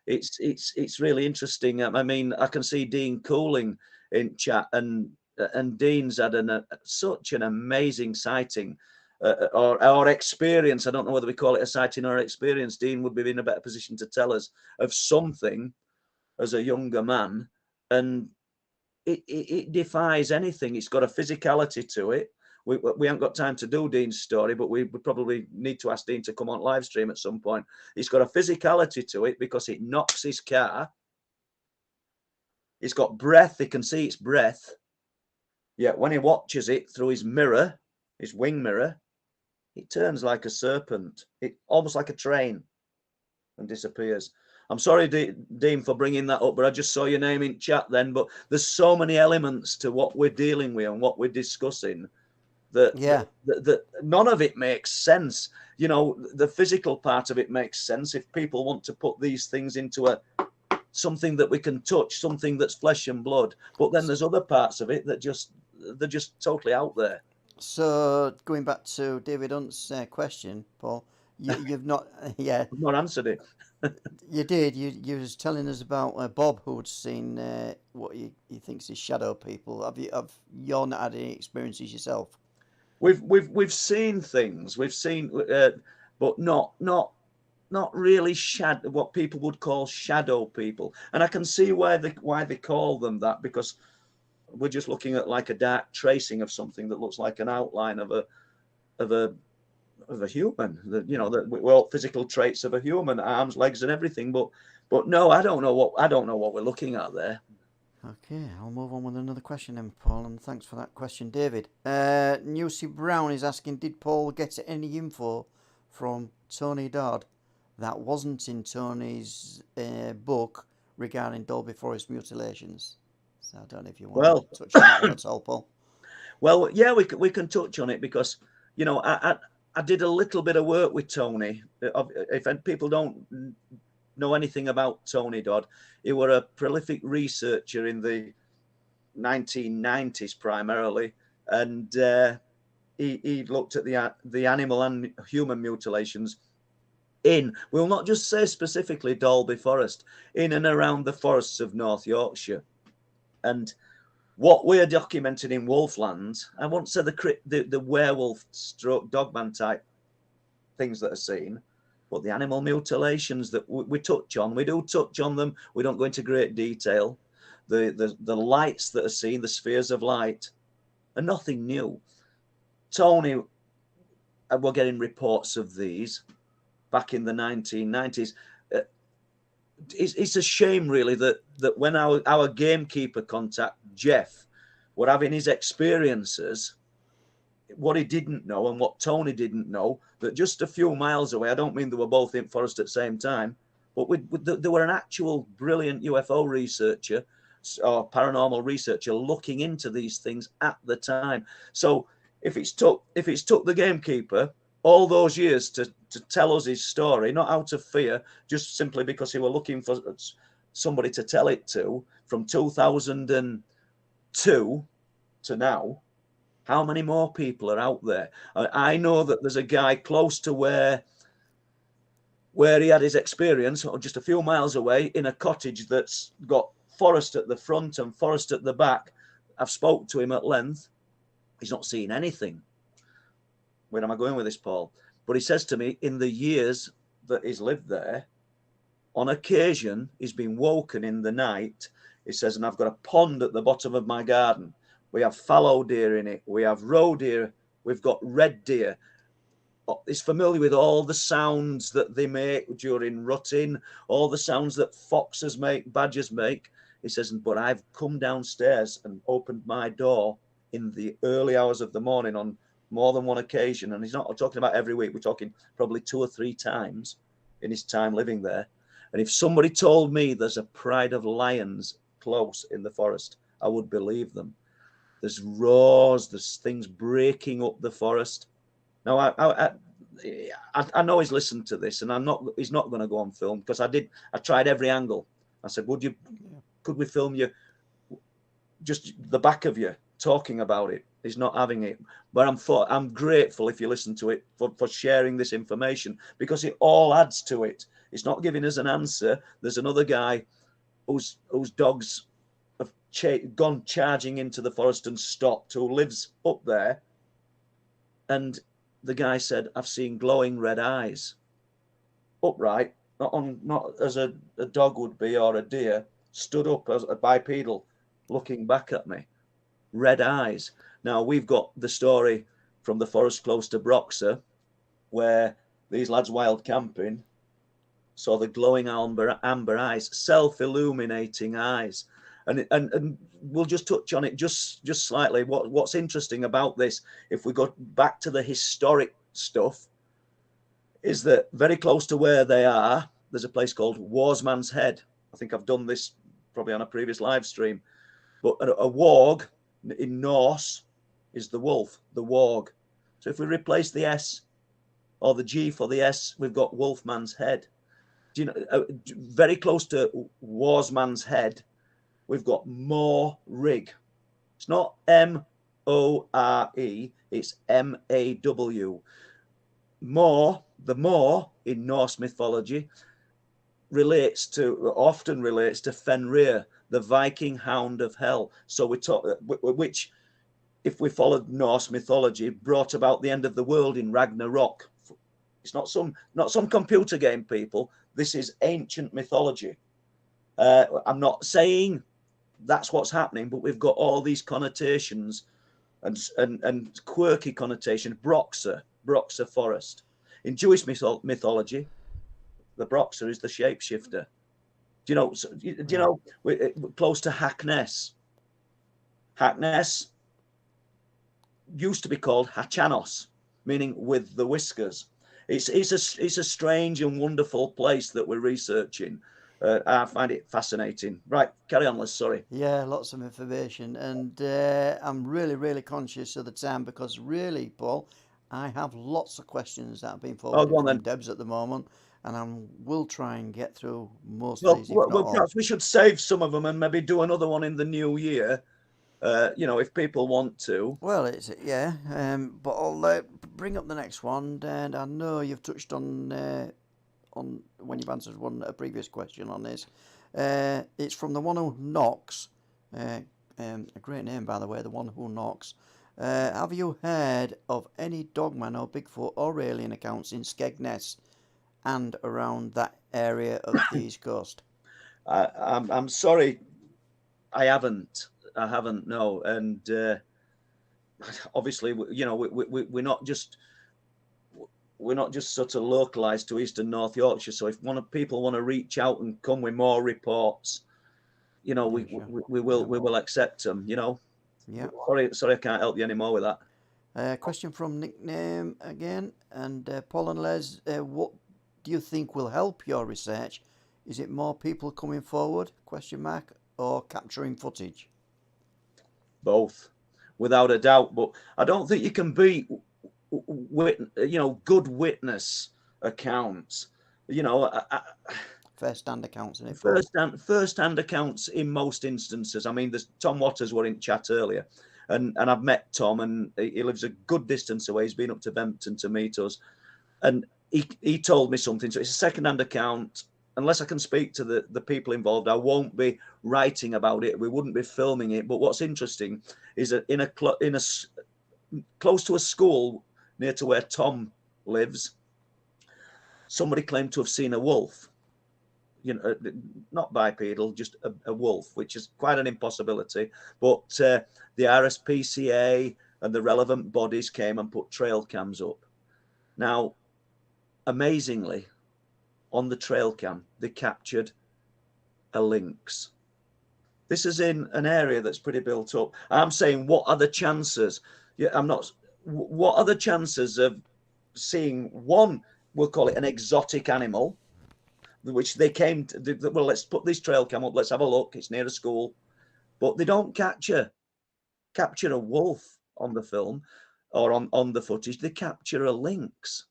it's really interesting. I mean, I can see Dean Cooling in chat, and Dean's had such an amazing sighting or experience. I don't know whether we call it a sighting or experience. Dean would be in a better position to tell us of something as a younger man, and it defies anything. It's got a physicality to it. We haven't got time to do Dean's story, but we would probably need to ask Dean to come on live stream at some point. It's got a physicality to it because it knocks his car. It's got breath. He can see its breath. Yeah, when he watches it through his mirror, his wing mirror, it turns like a serpent. It almost like a train and disappears. I'm sorry, Dean, for bringing that up, but I just saw your name in chat then. But there's so many elements to what we're dealing with and what we're discussing that none of it makes sense. The physical part of it makes sense if people want to put these things into something that we can touch, something that's flesh and blood. But then there's other parts of it that they're just totally out there. So going back to David Hunt's question, Paul, you've not, I've not answered it. You did. You was telling us about Bob, who'd seen what he thinks is shadow people. Have you not had any experiences yourself? We've seen things. We've seen, but not really what people would call shadow people. And I can see why they call them that, because we're just looking at like a dark tracing of something that looks like an outline of a human. Well, physical traits of a human, arms, legs, and everything. But no, I don't know what we're looking at there. Okay, I'll move on with another question then, Paul, and thanks for that question, David. Newsy Brown is asking, did Paul get any info from Tony Dodd that wasn't in Tony's book regarding Dolby Forest mutilations? So I don't know if you want to touch on that one at all, Paul. Well, yeah, we can touch on it because, I did a little bit of work with Tony. If people don't know anything about Tony Dodd, he was a prolific researcher in the 1990s primarily, and he looked at the animal and human mutilations we'll not just say specifically Dolby Forest, in and around the forests of North Yorkshire. And what we're documenting in Wolfland, I won't say the werewolf stroke dogman type things that are seen, but the animal mutilations that we touch on, we do touch on them. We don't go into great detail. The lights that are seen, the spheres of light, are nothing new. Tony, we're getting reports of these back in the 1990s. It's a shame, really, that when our gamekeeper contact, Jeff, were having his experiences, what he didn't know and what Tony didn't know, that just a few miles away, I don't mean they were both in forest at the same time, but there were an actual brilliant UFO researcher or paranormal researcher looking into these things at the time. So if it's took the gamekeeper all those years to tell us his story, not out of fear, just simply because he were looking for somebody to tell it to, from 2002 to now, how many more people are out there? I know that there's a guy close to where he had his experience, or just a few miles away, in a cottage that's got forest at the front and forest at the back. I've spoke to him at length. He's not seen anything. Where am I going with this, Paul? But he says to me, in the years that he's lived there, on occasion, he's been woken in the night. He says, and I've got a pond at the bottom of my garden. We have fallow deer in it. We have roe deer. We've got red deer. He's familiar with all the sounds that they make during rutting, all the sounds that foxes make, badgers make. He says, but I've come downstairs and opened my door in the early hours of the morning on more than one occasion. And he's not talking about every week. We're talking probably 2 or 3 times in his time living there. And if somebody told me there's a pride of lions close in the forest, I would believe them. There's roars, there's things breaking up the forest. Now, I know he's listened to this, and he's not going to go on film, because I tried every angle. I said, could we film you, just the back of you talking about it? He's not having it. But I'm grateful if you listen to it for sharing this information, because it all adds to it. It's not giving us an answer. There's another guy whose dogs have gone charging into the forest and stopped, who lives up there. And the guy said, I've seen glowing red eyes. Upright, not as a dog would be, or a deer, stood up as a bipedal, looking back at me. Red eyes. Now, we've got the story from the forest close to Broxer, where these lads wild camping saw the glowing amber eyes, self-illuminating eyes. And we'll just touch on it just slightly. What's interesting about this, if we go back to the historic stuff, is that very close to where they are, there's a place called Warsman's Head. I think I've done this probably on a previous live stream. But a warg in Norse is the wolf, the warg. So if we replace the S or the G for the S, we've got Wolfman's Head. Do you know, very close to Warsman's Head, we've got More Rig. It's not M-O-R-E, it's M-A-W. More, the More in Norse mythology often relates to Fenrir, the Viking hound of hell. So we talk, which, if we followed Norse mythology, brought about the end of the world in Ragnarok. It's not some computer game, people. This is ancient mythology. I'm not saying that's what's happening, but we've got all these connotations and quirky connotations. Broxer forest. In Jewish mythology, the Broxer is the shapeshifter. Do you know? We're close to Hackness. Hackness used to be called Hachanos, meaning with the whiskers. It's a strange and wonderful place that we're researching. I find it fascinating. Right, carry on, Liz. Sorry. Yeah, lots of information, and I'm really conscious of the time, because really, Paul, I have lots of questions that have been forwarded from Debs at the moment, and I will try and get through most of these. Well, perhaps we should save some of them and maybe do another one in the new year. If people want to. Well, but I'll bring up the next one, and I know you've touched on when you've answered a previous question on this. It's from the one who knocks. A great name, by the way, the one who knocks. Have you heard of any Dogman or Bigfoot or alien accounts in Skegness and around that area of the East Coast? I'm sorry, I haven't. No, and obviously, we're not just sort of localized to East and North Yorkshire. So if people want to reach out and come with more reports, we will accept them. Yeah. Sorry, I can't help you anymore with that. Question from Nickname again, and Paul and Les, what do you think will help your research? Is it more people coming forward, question mark, or capturing footage? Both, without a doubt. But I don't think you can beat, good witness accounts. First-hand accounts, isn't it, Paul? First-hand accounts in most instances. I mean, there's Tom Waters were in chat earlier, and I've met Tom, and he lives a good distance away. He's been up to Bempton to meet us, and he told me something. So it's a second-hand account. Unless I can speak to the people involved, I won't be writing about it. We wouldn't be filming it. But what's interesting is that in a close to a school near to where Tom lives, somebody claimed to have seen a wolf. Not bipedal, just a wolf, which is quite an impossibility. But the RSPCA and the relevant bodies came and put trail cams up. Now, amazingly, on the trail cam, they captured a lynx. This is in an area that's pretty built up. I'm saying, what are the chances? What are the chances of seeing one, we'll call it an exotic animal, which they came to, well, let's put this trail cam up, let's have a look, it's near a school. But they don't capture a wolf on the film or on the footage, they capture a lynx.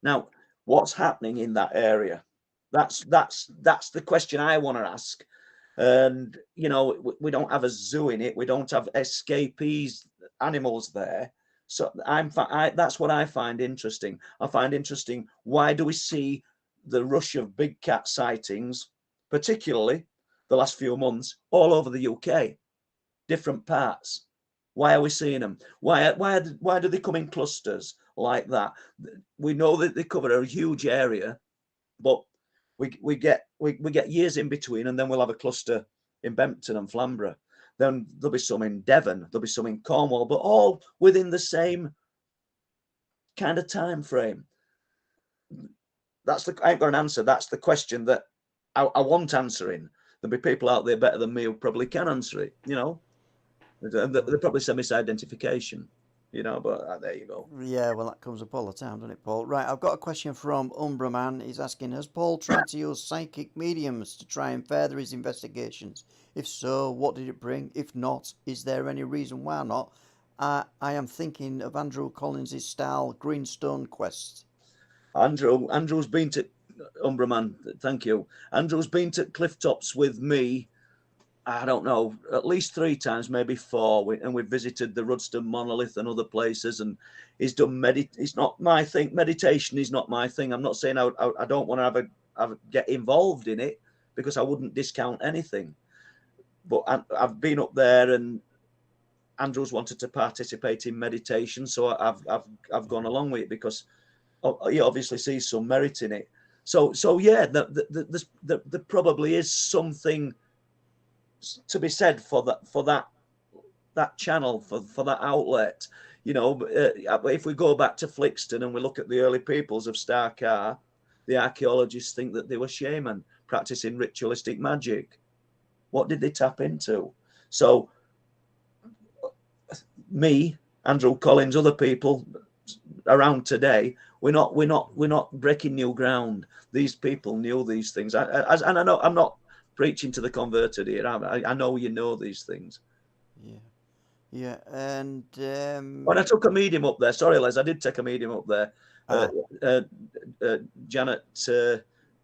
Now, what's happening in that area? That's the question I want to ask. And we don't have a zoo in it. We don't have escapees animals there. So that's what I find interesting. I find interesting, why do we see the rush of big cat sightings, particularly the last few months, all over the UK, different parts? Why are we seeing them? Why do they come in clusters like that? We know that they cover a huge area, but we get years in between, and then we'll have a cluster in Bempton and Flamborough. Then there'll be some in Devon, there'll be some in Cornwall, but all within the same kind of time frame. I ain't got an answer. That's the question that I want answering. There'll be people out there better than me who probably can answer it. They're probably say misidentification. But there you go. Yeah, well, that comes up all the time, doesn't it, Paul? Right, I've got a question from Umbraman. He's asking, has Paul tried to use psychic mediums to try and further his investigations? If so, what did it bring? If not, is there any reason why not? I am thinking of Andrew Collins' style Greenstone quest. Andrew's been to Umbraman. Thank you. Andrew's been to Clifftops with me, I don't know, at least 3 times, maybe 4. And we've visited the Rudston Monolith and other places. And he's done it's not my thing. Meditation is not my thing. I'm not saying I don't want to get involved in it, because I wouldn't discount anything. But I've been up there, and Andrew's wanted to participate in meditation, so I've gone along with it, because he obviously sees some merit in it. So yeah, there probably is something to be said for that channel, for that outlet. If we go back to Flixton and we look at the early peoples of Starcar, the archaeologists think that they were shaman practicing ritualistic magic. What did they tap into? So me, Andrew Collins, other people around today, we're not breaking new ground. These people knew these things. And I know I'm not preaching to the converted here. I know you know these things. Yeah. And when I took a medium up there, sorry, Les, I did take a medium up there. Janet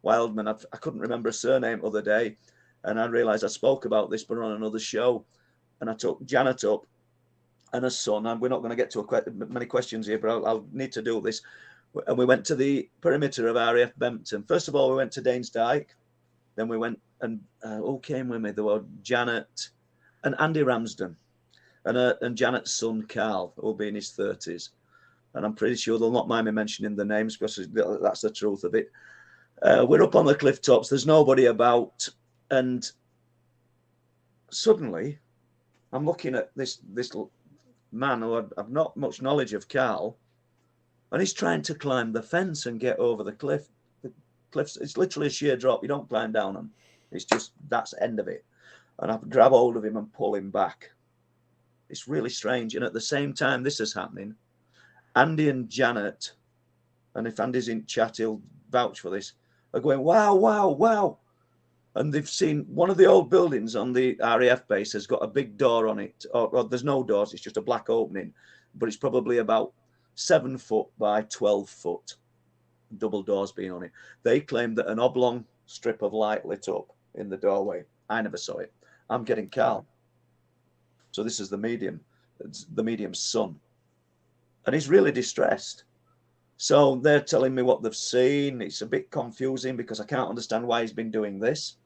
Wildman, I couldn't remember her surname the other day, and I realised I spoke about this, but on another show. And I took Janet up and her son, and we're not going to get to many questions here, but I'll need to do this. And we went to the perimeter of RAF Bempton. First of all, we went to Danes Dyke. Then we went, and who came with me? There were Janet and Andy Ramsden, and Janet's son Carl, who'll be in his 30s. And I'm pretty sure they'll not mind me mentioning the names, because that's the truth of it. We're up on the cliff tops. There's nobody about, and suddenly I'm looking at this man who I've not much knowledge of, Carl, and he's trying to climb the fence and get over the cliff. The cliffs, it's literally a sheer drop. You don't climb down them. It's just, that's the end of it. And I grab hold of him and pull him back. It's really strange. And at the same time this is happening, Andy and Janet, and if Andy's in chat, he'll vouch for this, are going, wow, wow, wow. And they've seen one of the old buildings on the RAF base has got a big door on it, or there's no doors, it's just a black opening, but it's probably about 7 foot by 12 foot, double doors being on it. They claim that an oblong strip of light lit up in the doorway. I never saw it. I'm getting calm. So this is the medium. It's the medium's son. And he's really distressed. So they're telling me what they've seen. It's a bit confusing because I can't understand why he's been doing this.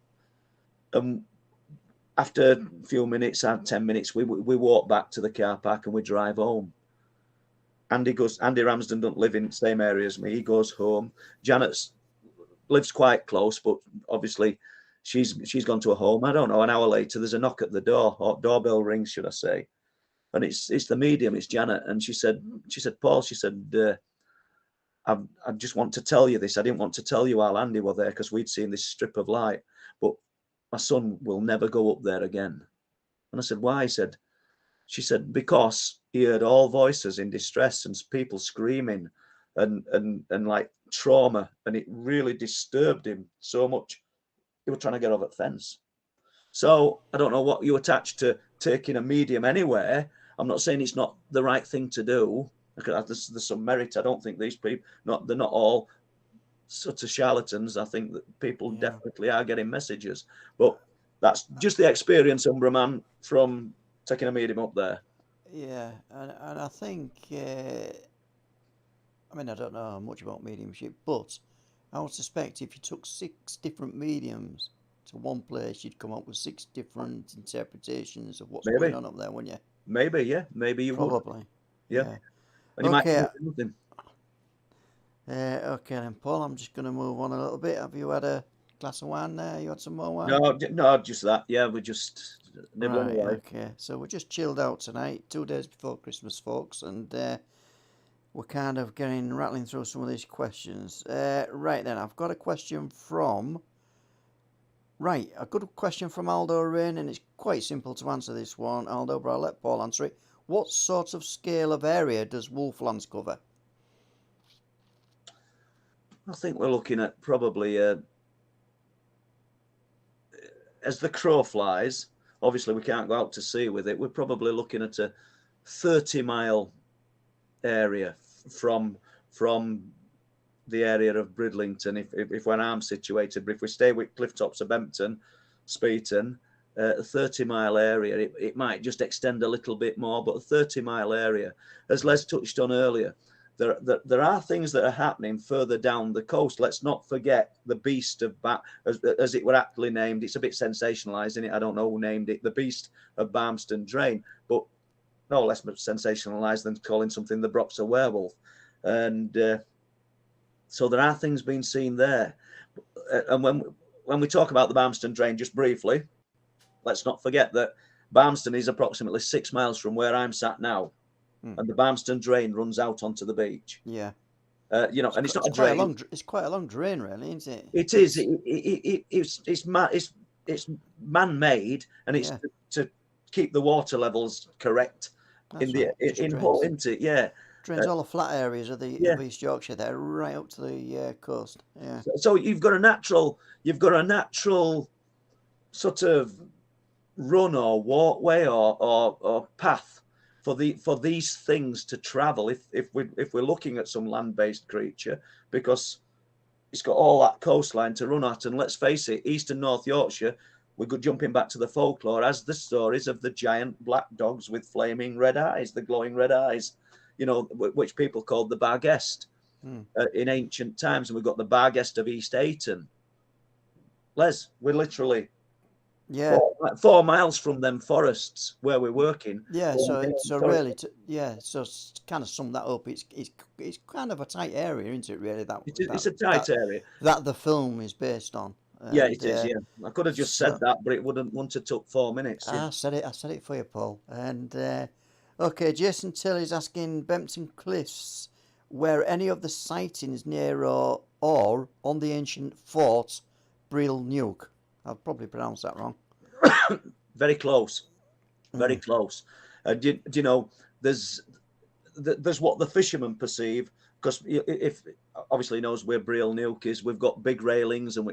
After a few minutes, 10 minutes, we walk back to the car park and we drive home. Andy Ramsden doesn't live in the same area as me. He goes home. Janet lives quite close, but obviously she's gone to a home. I don't know. An hour later, there's a knock at the door, or doorbell rings, should I say? And it's the medium. It's Janet, and she said, Paul, she said, I just want to tell you this. I didn't want to tell you while Andy were there because we'd seen this strip of light, but my son will never go up there again. And I said, why? She said, because he heard all voices in distress and people screaming and like trauma, and it really disturbed him so much. He was trying to get over the fence. So I don't know what you attach to taking a medium anywhere. I'm not saying it's not the right thing to do. There's some merit. I don't think these people, they're not all sort of charlatans. I think that people definitely are getting messages. But that's just the experience, Umbraman, from taking a medium up there. Yeah, and I think, I mean, I don't know much about mediumship, but I would suspect if you took 6 different mediums to one place, you'd come up with 6 different interpretations of what's going on up there, wouldn't you? Maybe, yeah. Maybe you would. Probably. Yeah. And you might do nothing. Okay then, Paul, I'm just going to move on a little bit. Have you had a glass of wine there? You had some more wine? No, just that. Yeah, we just nibbling away. Okay, so we're just chilled out tonight, 2 days before Christmas, folks, and we're kind of rattling through some of these questions. Right then, I've got a question from... Right, a good question from Aldo Rain, and it's quite simple to answer this one, Aldo, but I'll let Paul answer it. What sort of scale of area does Wolflands cover? I think we're looking at probably, as the crow flies, obviously we can't go out to sea with it, we're probably looking at a 30-mile area from the area of Bridlington, if where I'm situated. But if we stay with Clifftops of Bempton, Speeton, a 30-mile area, it might just extend a little bit more, but a 30-mile area, as Les touched on earlier, there are things that are happening further down the coast. Let's not forget the Beast of as it were aptly named. It's a bit sensationalised, isn't it? I don't know who named it, the Beast of Barmston Drain, but no less sensationalised than calling something the Broxer werewolf. And so there are things being seen there. And when we talk about the Barmston Drain, just briefly, let's not forget that Barmston is approximately 6 miles from where I'm sat now. And the Barmston Drain runs out onto the beach. Yeah. And it's not a drain. It's quite a long drain, really, isn't it? It is. It's man-made, and it's to keep the water levels correct isn't it? Yeah. Drains all the flat areas of the of East Yorkshire there, right up to the coast. Yeah. So you've got a natural sort of run or walkway or path for these things to travel if we're looking at some land-based creature, because it's got all that coastline to run at. And let's face it, East and North Yorkshire, we're jumping back to the folklore, as the stories of the giant black dogs with flaming red eyes, the glowing red eyes, which people called the Barguest in ancient times. And we've got the Barguest of East Ayton. Les, we're literally 4 miles from them forests where we're working. Yeah, so really, so kind of sum that up. It's kind of a tight area, isn't it? Really, it's a tight area that the film is based on. Yeah, it is. Yeah, I could have just said that, but it wouldn't have took 4 minutes. I said it for you, Paul. And okay, Jason Till is asking Bempton Cliffs, were any of the sightings near or on the ancient fort Brill Nuke? I've probably pronounced that wrong. Very close. Very close. Do you know, there's there's what the fishermen perceive, because if obviously knows where Brill Nuke is, we've got big railings, and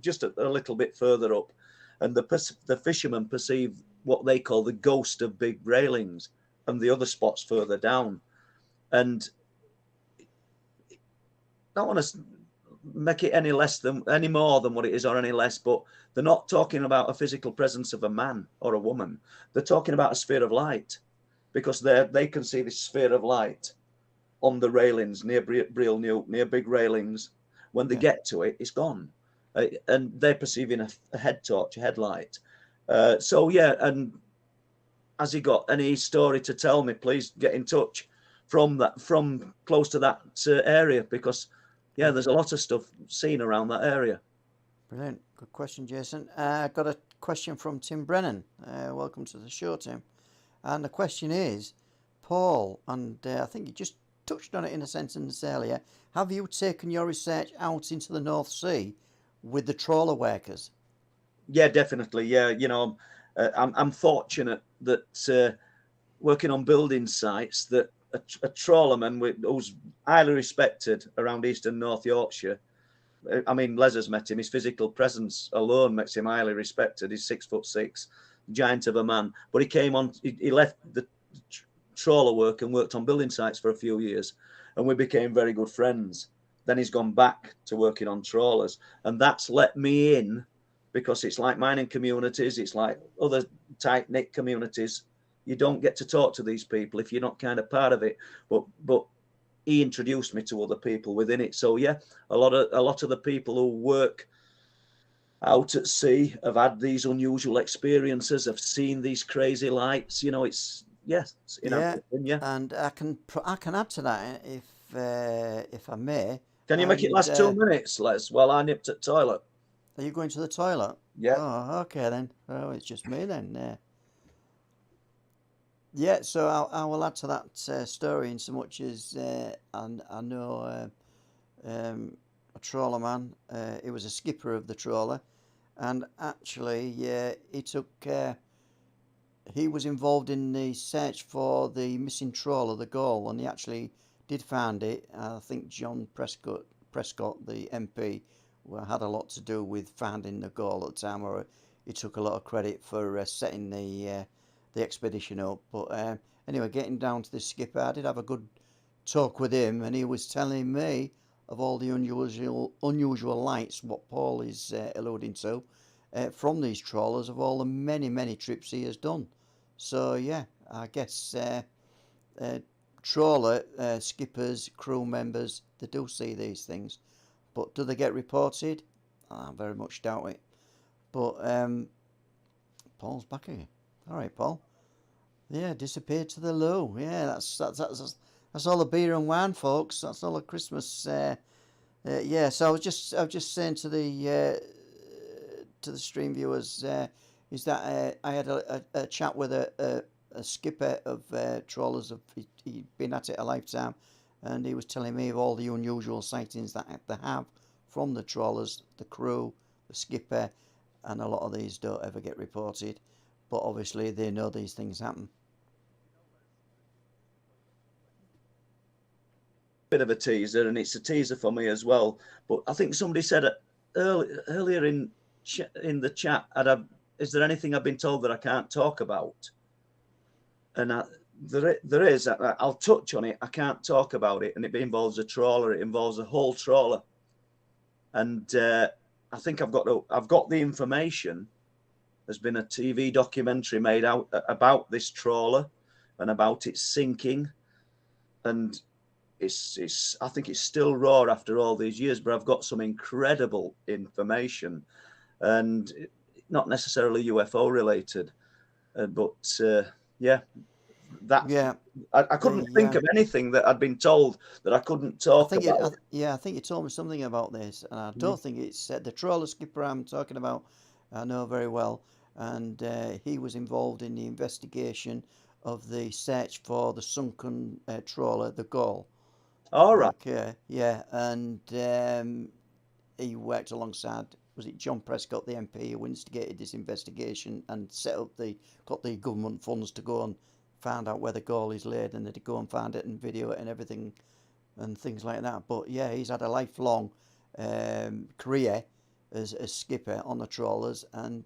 just a little bit further up, and the fishermen perceive what they call the ghost of big railings, and the other spots further down. And I don't want to make it any more than what it is, or any less, but they're not talking about a physical presence of a man or a woman. They're talking about a sphere of light, because they can see this sphere of light on the railings near Brill Nuke, near big railings. When they get to it, it's gone, and they're perceiving a head torch, a headlight. So yeah, and has he got any story to tell me, please get in touch from close to that area, because yeah, there's a lot of stuff seen around that area. Brilliant. Good question, Jason. Got a question from Tim Brennan. Welcome to the show, Tim. And the question is, Paul, and I think you just touched on it in a sentence earlier, have you taken your research out into the North Sea with the trawler workers? Yeah, definitely. Yeah, I'm fortunate that working on building sites, that a trawlerman who's highly respected around Eastern North Yorkshire. I mean, Les has met him. His physical presence alone makes him highly respected. He's 6'6", giant of a man. But he came on. He left the trawler work and worked on building sites for a few years, and we became very good friends. Then he's gone back to working on trawlers, and that's let me in, because it's like mining communities. It's like other tight-knit communities. You don't get to talk to these people if you're not kind of part of it. But he introduced me to other people within it. So yeah, a lot of the people who work out at sea have had these unusual experiences, have seen these crazy lights. It's And I can add to that if I may. Can you make it last 2 minutes, Les, while I nipped at toilet? Are you going to the toilet? Yeah. Oh, okay then. Oh, it's just me then. Yeah, so I will add to that story in so much as I know a trawler man. He was a skipper of the trawler, and actually he was involved in the search for the missing trawler, the Gull, and he actually did find it. I think John Prescott, the MP, had a lot to do with finding the Gull at the time, or he took a lot of credit for setting the expedition up. But anyway, getting down to the skipper, I did have a good talk with him, and he was telling me of all the unusual lights, what Paul is alluding to, from these trawlers, of all the many trips he has done. So yeah, I guess trawler skippers, crew members, they do see these things, but do they get reported? I very much doubt it. But Paul's back again. All right, Paul. Yeah, disappeared to the loo. Yeah, that's all the beer and wine, folks. That's all the Christmas. Yeah, so I was just saying to the stream viewers is that I had a chat with a skipper of trawlers. He'd been at it a lifetime, and he was telling me of all the unusual sightings that they have from the trawlers, the crew, the skipper, and a lot of these don't ever get reported. But obviously they know these things happen. Bit of a teaser, and it's a teaser for me as well. But I think somebody said it earlier in the chat, is there anything I've been told that I can't talk about? And there is. I'll touch on it. I can't talk about it, and it involves a trawler. It involves a whole trawler, and I think I've got the information. There's been a TV documentary made out about this trawler and about its sinking, and I think it's still raw after all these years, but I've got some incredible information, and not necessarily UFO related, but yeah, I couldn't think of anything that I'd been told that I couldn't talk about. I think you told me something about this, and I don't think it's the trawler skipper I'm talking about. I know very well, and he was involved in the investigation of the search for the sunken trawler, the Gull. All right. Okay, yeah, and he worked alongside, was it John Prescott, the MP, who instigated this investigation and got the government funds to go and found out where the goal is laid, and they'd go and find it and video it and everything and things like that. But yeah, he's had a lifelong career as a skipper on the trawlers, and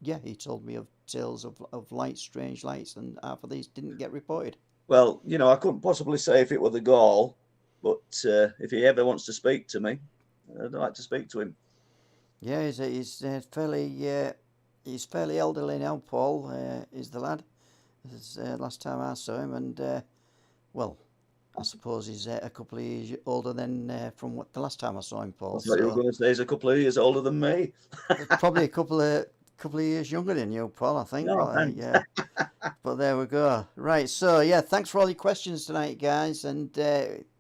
yeah, he told me of tales of lights, strange lights, and half of these didn't get reported. Well, I couldn't possibly say if it were the goal, but if he ever wants to speak to me, I'd like to speak to him. Yeah, he's fairly elderly now. Paul is the lad. This is, last time I saw him, and well, I suppose he's a couple of years older than from what the last time I saw him, Paul. I thought you were going to say he's a couple of years older than me. Probably a couple of years younger than you, Paul, I think. No, But, yeah. But there we go. Right. So yeah, thanks for all your questions tonight, guys, and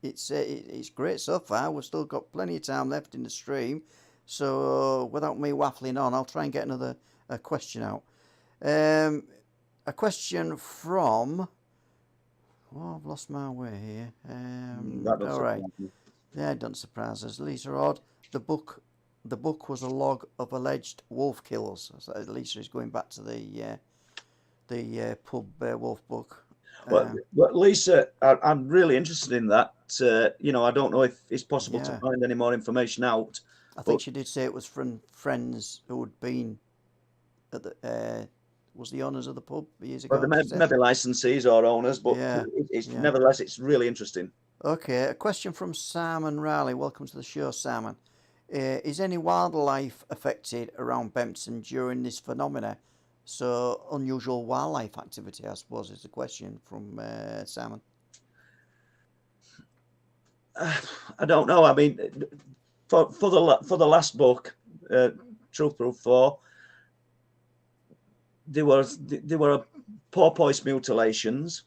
it's great so far. We've still got plenty of time left in the stream, so without me waffling on, I'll try and get another question out. A question from. Oh, I've lost my way here. All right. Yeah, it doesn't surprise us. Lisa Odd. The book was a log of alleged wolf kills. So Lisa is going back to the pub wolf book. Well, Lisa, I'm really interested in that. I don't know if it's possible to find any more information out. I think she did say it was from friends who had been at the was the owners of the pub years ago. Well, maybe licensees or owners, but nevertheless, it's really interesting. Okay, a question from Simon Riley. Welcome to the show, Simon. Is any wildlife affected around Bempton during this phenomena? So, unusual wildlife activity, I suppose, is the question from Simon. I don't know. I mean, for the last book, Truth Proof 4, there were porpoise mutilations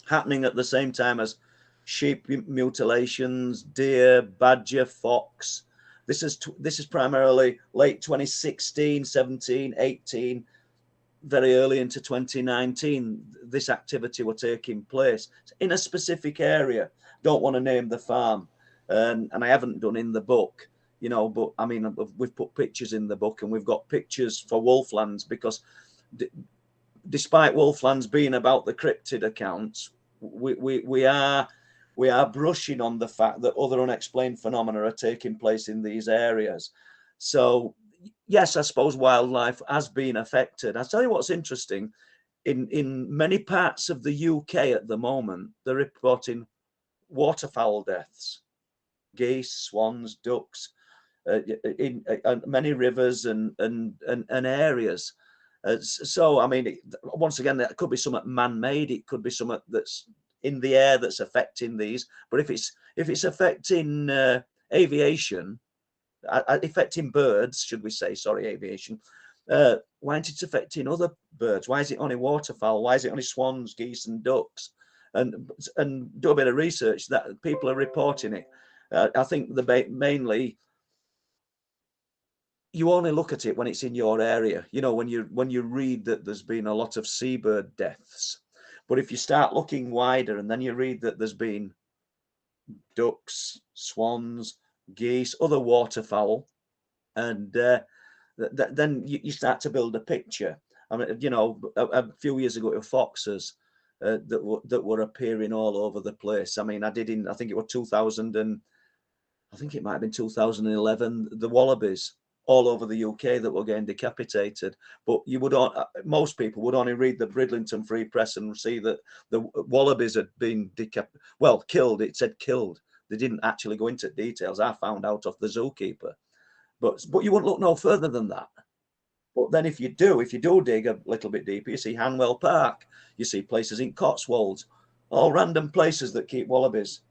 happening at the same time as sheep mutilations, deer, badger, fox. This is primarily late 2016, 17, 18, very early into 2019. This activity were taking place in a specific area. Don't want to name the farm, and I haven't done in the book, but I mean, we've put pictures in the book, and we've got pictures for Wolflands, because despite Wolflands being about the cryptid accounts, we are brushing on the fact that other unexplained phenomena are taking place in these areas. So yes, I suppose wildlife has been affected. I'll tell you what's interesting. In many parts of the UK at the moment, they're reporting waterfowl deaths, geese, swans, ducks, in many rivers and areas. So, I mean, once again, that could be something man-made. It could be something that's in the air that's affecting these. But if it's affecting aviation, affecting birds, should we say? Sorry, aviation. Why isn't it affecting other birds? Why is it only waterfowl? Why is it only swans, geese, and ducks? And do a bit of research. That people are reporting it. I think mainly. You only look at it when it's in your area, when you read that there's been a lot of seabird deaths. But if you start looking wider, and then you read that there's been ducks, swans, geese, other waterfowl, and then you start to build a picture. I mean, a few years ago, it were foxes that were appearing all over the place. I mean, I think it was 2000, and I think it might have been 2011, the wallabies all over the UK that were getting decapitated. But most people would only read the Bridlington Free Press and see that the wallabies had been killed. It said killed. They didn't actually go into details. I found out off the zookeeper. But you wouldn't look no further than that. But then if you do dig a little bit deeper, you see Hanwell Park. You see places in Cotswolds, all random places that keep wallabies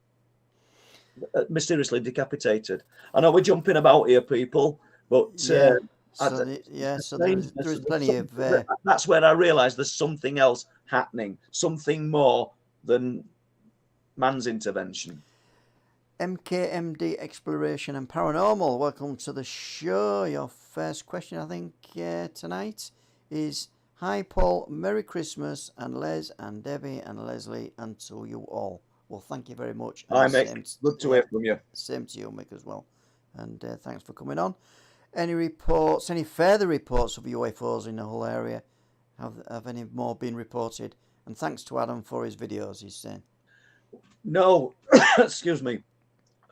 mysteriously decapitated. I know we're jumping about here, people. But so there's plenty of. That's where I realised there's something else happening, something more than man's intervention. MKMD Exploration and Paranormal, welcome to the show. Your first question, I think, tonight is: Hi, Paul. Merry Christmas, and Les and Debbie and Leslie, and to you all. Well, thank you very much. Hi, Mick. Good to hear from you. Same to you, Mick, as well. And thanks for coming on. Any further reports of UFOs in the whole area? Have any more been reported? And thanks to Adam for his videos, he's saying. No, excuse me.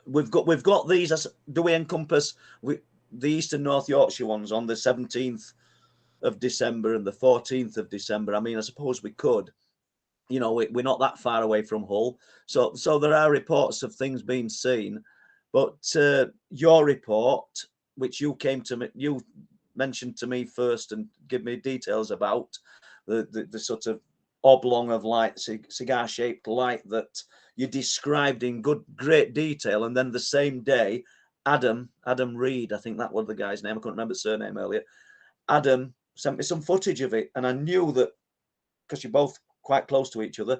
We've got these. Do we encompass the East and North Yorkshire ones on the 17th of December and the 14th of December? I mean, I suppose we could. You know, we're not that far away from Hull, so there are reports of things being seen. But your report, which you mentioned to me first and give me details about the sort of oblong of light, cigar-shaped light that you described in great detail, and then the same day, Adam Reed, I think that was the guy's name. I couldn't remember the surname earlier. Adam sent me some footage of it, and I knew that because you're both quite close to each other,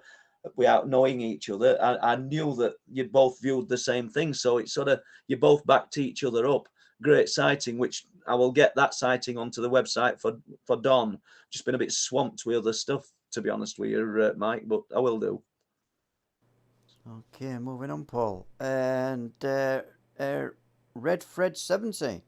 without knowing each other, I knew that you both viewed the same thing. So it's sort of, you both backed each other up. Great sighting, which I will get that sighting onto the website for Don. Just been a bit swamped with other stuff, to be honest with you, Mike, but I will do. Okay, moving on, Paul. And Red Fred 70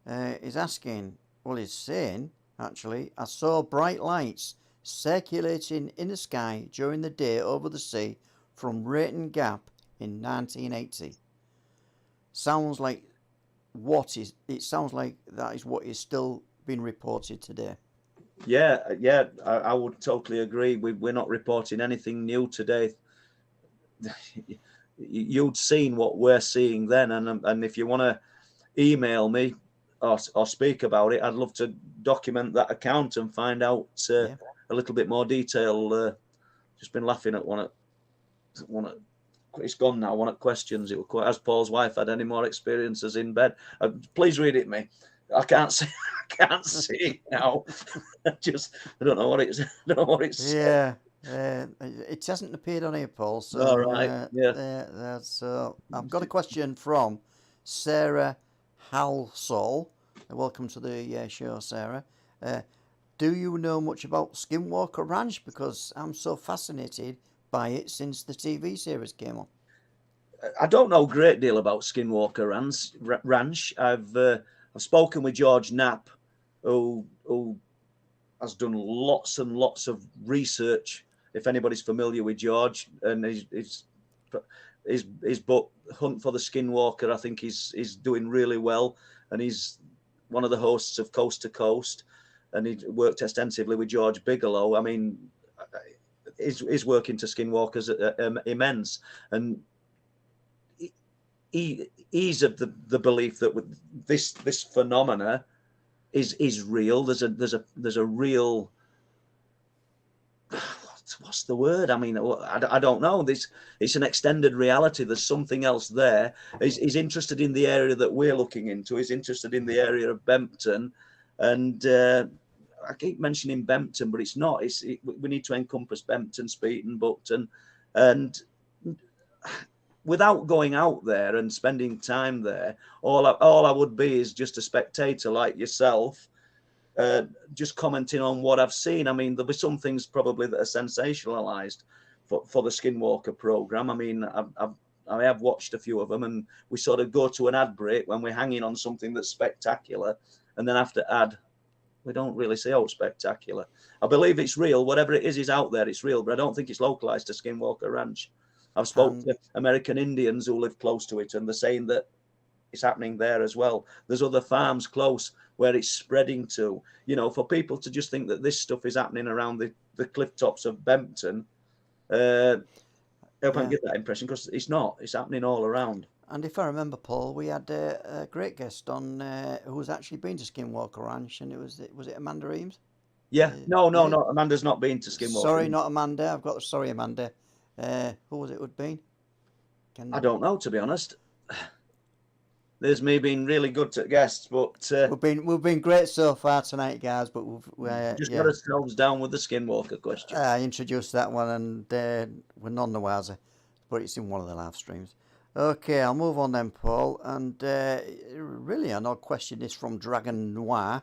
is asking, well, he's saying, actually, I saw bright lights circulating in the sky during the day over the sea from Rayton Gap in 1980. Sounds like it sounds like that is what is still being reported today. Yeah, I would totally agree. We're not reporting anything new today. You'd seen what we're seeing then, and if you want to email me or speak about it, I'd love to document that account and find out a little bit more detail. Just been laughing at one of it's gone now. One of questions. It was quite, has Paul's wife had any more experiences in bed? Please read it me. I can't see. I can't see it now. I don't know what it's. I don't know what it's. Yeah. It hasn't appeared on here, Paul. So, all right. Yeah. So I've got a question from Sarah Halsall. Welcome to the show, Sarah. Do you know much about Skinwalker Ranch? Because I'm so fascinated by it since the TV series came on. I don't know a great deal about Skinwalker Ranch. I've spoken with George Knapp, who has done lots and lots of research. If anybody's familiar with George, and his book Hunt for the Skinwalker, I think he's doing really well, and he's one of the hosts of Coast to Coast, and he worked extensively with George Bigelow. I mean, his work into Skinwalkers immense, and he's of the belief that with this phenomena is real. There's a real, what's the word? I mean, I don't know. It's an extended reality. There's something else there. He's interested in the area that we're looking into. He's interested in the area of Bempton, and I keep mentioning Bempton, but it's not. We need to encompass Bempton, Speeton, Buckton, and without going out there and spending time there, all I would be is just a spectator like yourself, just commenting on what I've seen. I mean, there'll be some things probably that are sensationalized for the Skinwalker program. I mean, I have watched a few of them, and we sort of go to an ad break when we're hanging on something that's spectacular, and then after ad, we don't really say, oh, spectacular. I believe it's real. Whatever it is out there, it's real, but I don't think it's localized to Skinwalker Ranch. I've spoken to American Indians who live close to it, and they're saying that it's happening there as well. There's other farms close where it's spreading to. You know, for people to just think that this stuff is happening around the cliff tops of Bempton, I hope I can get that impression, because it's not. It's happening all around. And if I remember, Paul, we had a great guest on who's actually been to Skinwalker Ranch, and was it Amanda Eames? Yeah, no, Amanda's not been to Skinwalker. Sorry, not Amanda. Sorry, Amanda. Who was it would been? I don't know, to be honest. There's me being really good to guests, but we've been great so far tonight, guys. But we've just got ourselves down with the Skinwalker question. I introduced that one, and we're none the wiser, but it's in one of the live streams. Okay, I'll move on then, Paul. And really, an odd question is from Dragon Noir.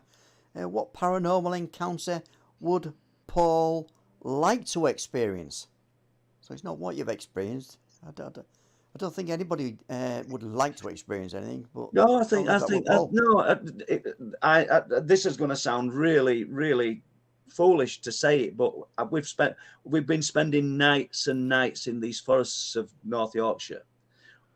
What paranormal encounter would Paul like to experience? So it's not what you've experienced. I don't think anybody would like to experience anything. But no, this is going to sound really, really foolish to say it, but we've been spending nights and nights in these forests of North Yorkshire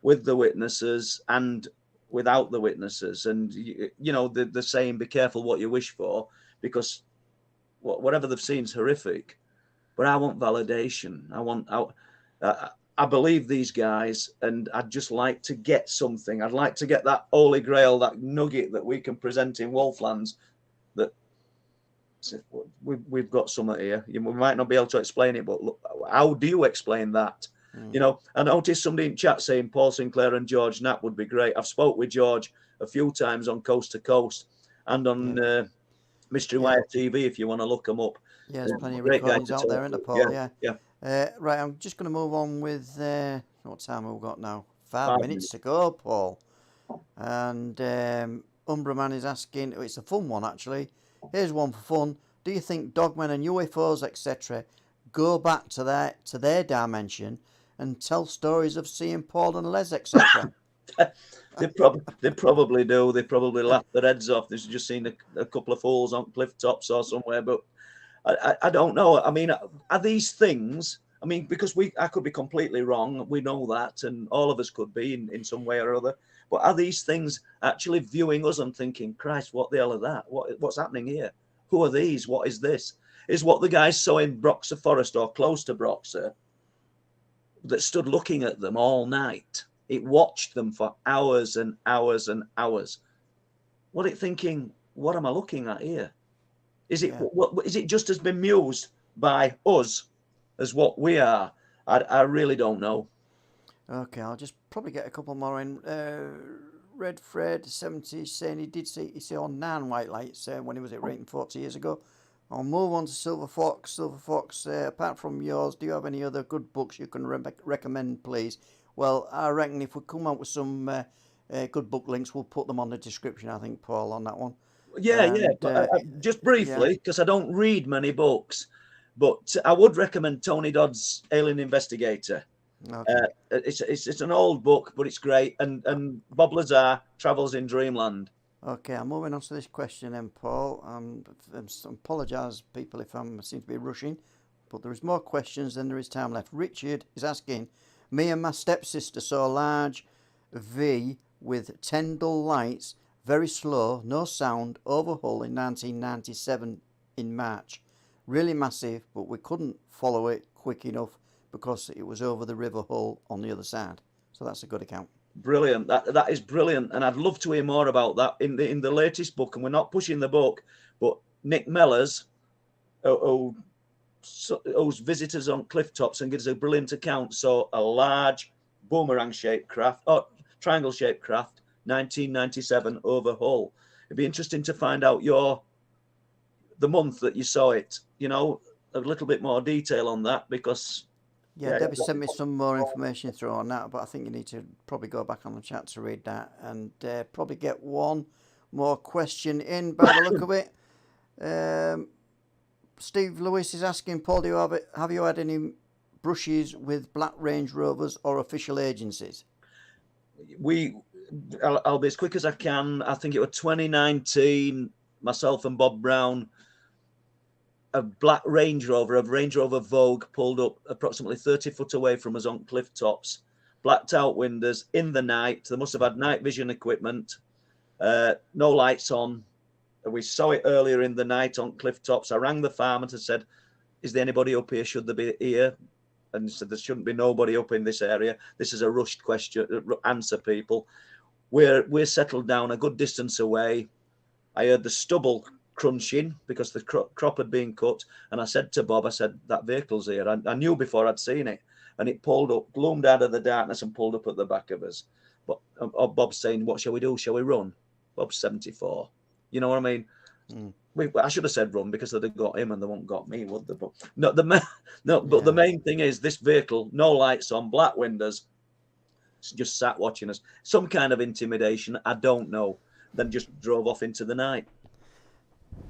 with the witnesses and without the witnesses. And you know, the saying, be careful what you wish for, because whatever they've seen is horrific. But I want validation. I believe these guys, and I'd just like to get something. I'd like to get that holy grail, that nugget that we can present in Wolflands, that we've got something here. We might not be able to explain it, but look, how do you explain that? You know, I noticed somebody in chat saying Paul Sinclair and George Knapp would be great. I've spoke with George a few times on Coast to Coast and on Mystery Wire TV, if you want to look them up. Yeah, there's plenty of recordings out there, isn't there, Paul? Yeah. Right, I'm just going to move on with what time have we got now? 5 minutes to go, Paul. And Umbraman is asking, it's a fun one actually. Here's one for fun. Do you think Dogmen and UFOs, etc., go back to their dimension and tell stories of seeing Paul and Les, etc.? They probably do. They probably laugh their heads off. They've just seen a couple of fools on cliff tops or somewhere, but I don't know. I mean, are these things? I mean, because I could be completely wrong. We know that, and all of us could be in some way or other. But are these things actually viewing us and thinking, Christ, what the hell is that? What's happening here? Who are these? What is this? Is what the guys saw in Broxer Forest or close to Broxer that stood looking at them all night? It watched them for hours and hours and hours. What it thinking? What am I looking at here? Is it is it just as bemused by us as what we are? I really don't know. Okay, I'll just probably get a couple more in. Red Fred 70 saying he saw 9 white lights when he was at Raincliff 40 years ago. I'll move on to Silver Fox. Silver Fox, apart from yours, do you have any other good books you can recommend, please? Well, I reckon if we come up with some good book links, we'll put them on the description, I think, Paul, on that one. But just briefly, because I don't read many books, but I would recommend Tony Dodd's Alien Investigator. Okay. It's an old book, but it's great. And Bob Lazar, Travels in Dreamland. Okay, I'm moving on to this question then, Paul. I apologise, people, if I seem to be rushing, but there is more questions than there is time left. Richard is asking, me and my stepsister saw a large V with 10 dull lights, very slow, no sound, over Hull in 1997 in March. Really massive, but we couldn't follow it quick enough because it was over the River Hull on the other side. So that's a good account. Brilliant. That is brilliant, and I'd love to hear more about that in the latest book. And we're not pushing the book, but Nick Mellors, who's visitors on cliff tops and gives a brilliant account. So a large boomerang-shaped craft, triangle-shaped craft, 1997 over Hull. It'd be interesting to find out the month that you saw it. You know, a little bit more detail on that, because. Yeah, Debbie sent me some more information through on that, but I think you need to probably go back on the chat to read that and probably get one more question in by the look of it. Steve Lewis is asking, Paul, have you had any brushes with Black Range Rovers or official agencies? I'll be as quick as I can. I think it was 2019, myself and Bob Brown, a black Range Rover, Vogue, pulled up approximately 30 foot away from us on cliff tops, blacked out windows in the night. They must have had night vision equipment, no lights on. We saw it earlier in the night on cliff tops. I rang the farmer and said, is there anybody up here? Should there be here? And he said, there shouldn't be nobody up in this area. This is a rushed answer, people. We're settled down a good distance away. I heard the stubble crunching because the crop had been cut, and I said to Bob, that vehicle's here. I knew before I'd seen it, and it pulled up, gloomed out of the darkness and pulled up at the back of us. But Bob's saying, what shall we do? Shall we run? Bob's 74. You know what I mean? I should have said run, because they'd have got him and they won't got me, would they? But the main thing is this vehicle, no lights on, black windows, just sat watching us. Some kind of intimidation, I don't know. Then just drove off into the night.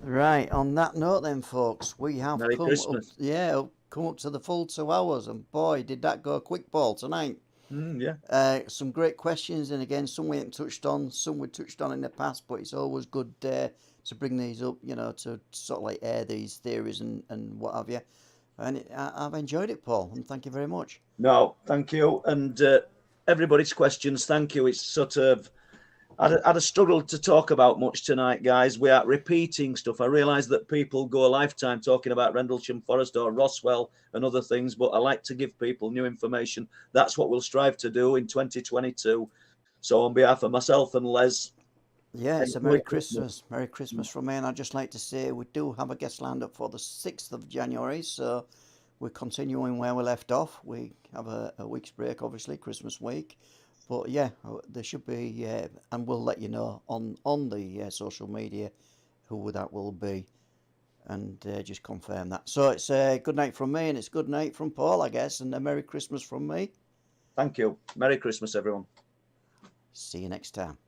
Right, on that note then, folks, we have come up to the full 2 hours, and boy, did that go quick, Paul, tonight. Yeah. Some great questions, and again, some we haven't touched on, some we touched on in the past, but it's always good to bring these up, to sort of like air these theories and what have you. And I've enjoyed it, Paul, and thank you very much. No, thank you. And everybody's questions, thank you. It's sort of, I'd a struggle to talk about much tonight, guys. We are repeating stuff. I realise that people go a lifetime talking about Rendlesham Forest or Roswell and other things, but I like to give people new information. That's what we'll strive to do in 2022. So on behalf of myself and Les, Yeah, it's a Merry Christmas. Merry Christmas from me. And I'd just like to say we do have a guest lined up for the 6th of January. So we're continuing where we left off. We have a week's break, obviously, Christmas week. But yeah, there should be, and we'll let you know on the social media who that will be, and just confirm that. So it's a good night from me, and it's good night from Paul, I guess, and a Merry Christmas from me. Thank you. Merry Christmas, everyone. See you next time.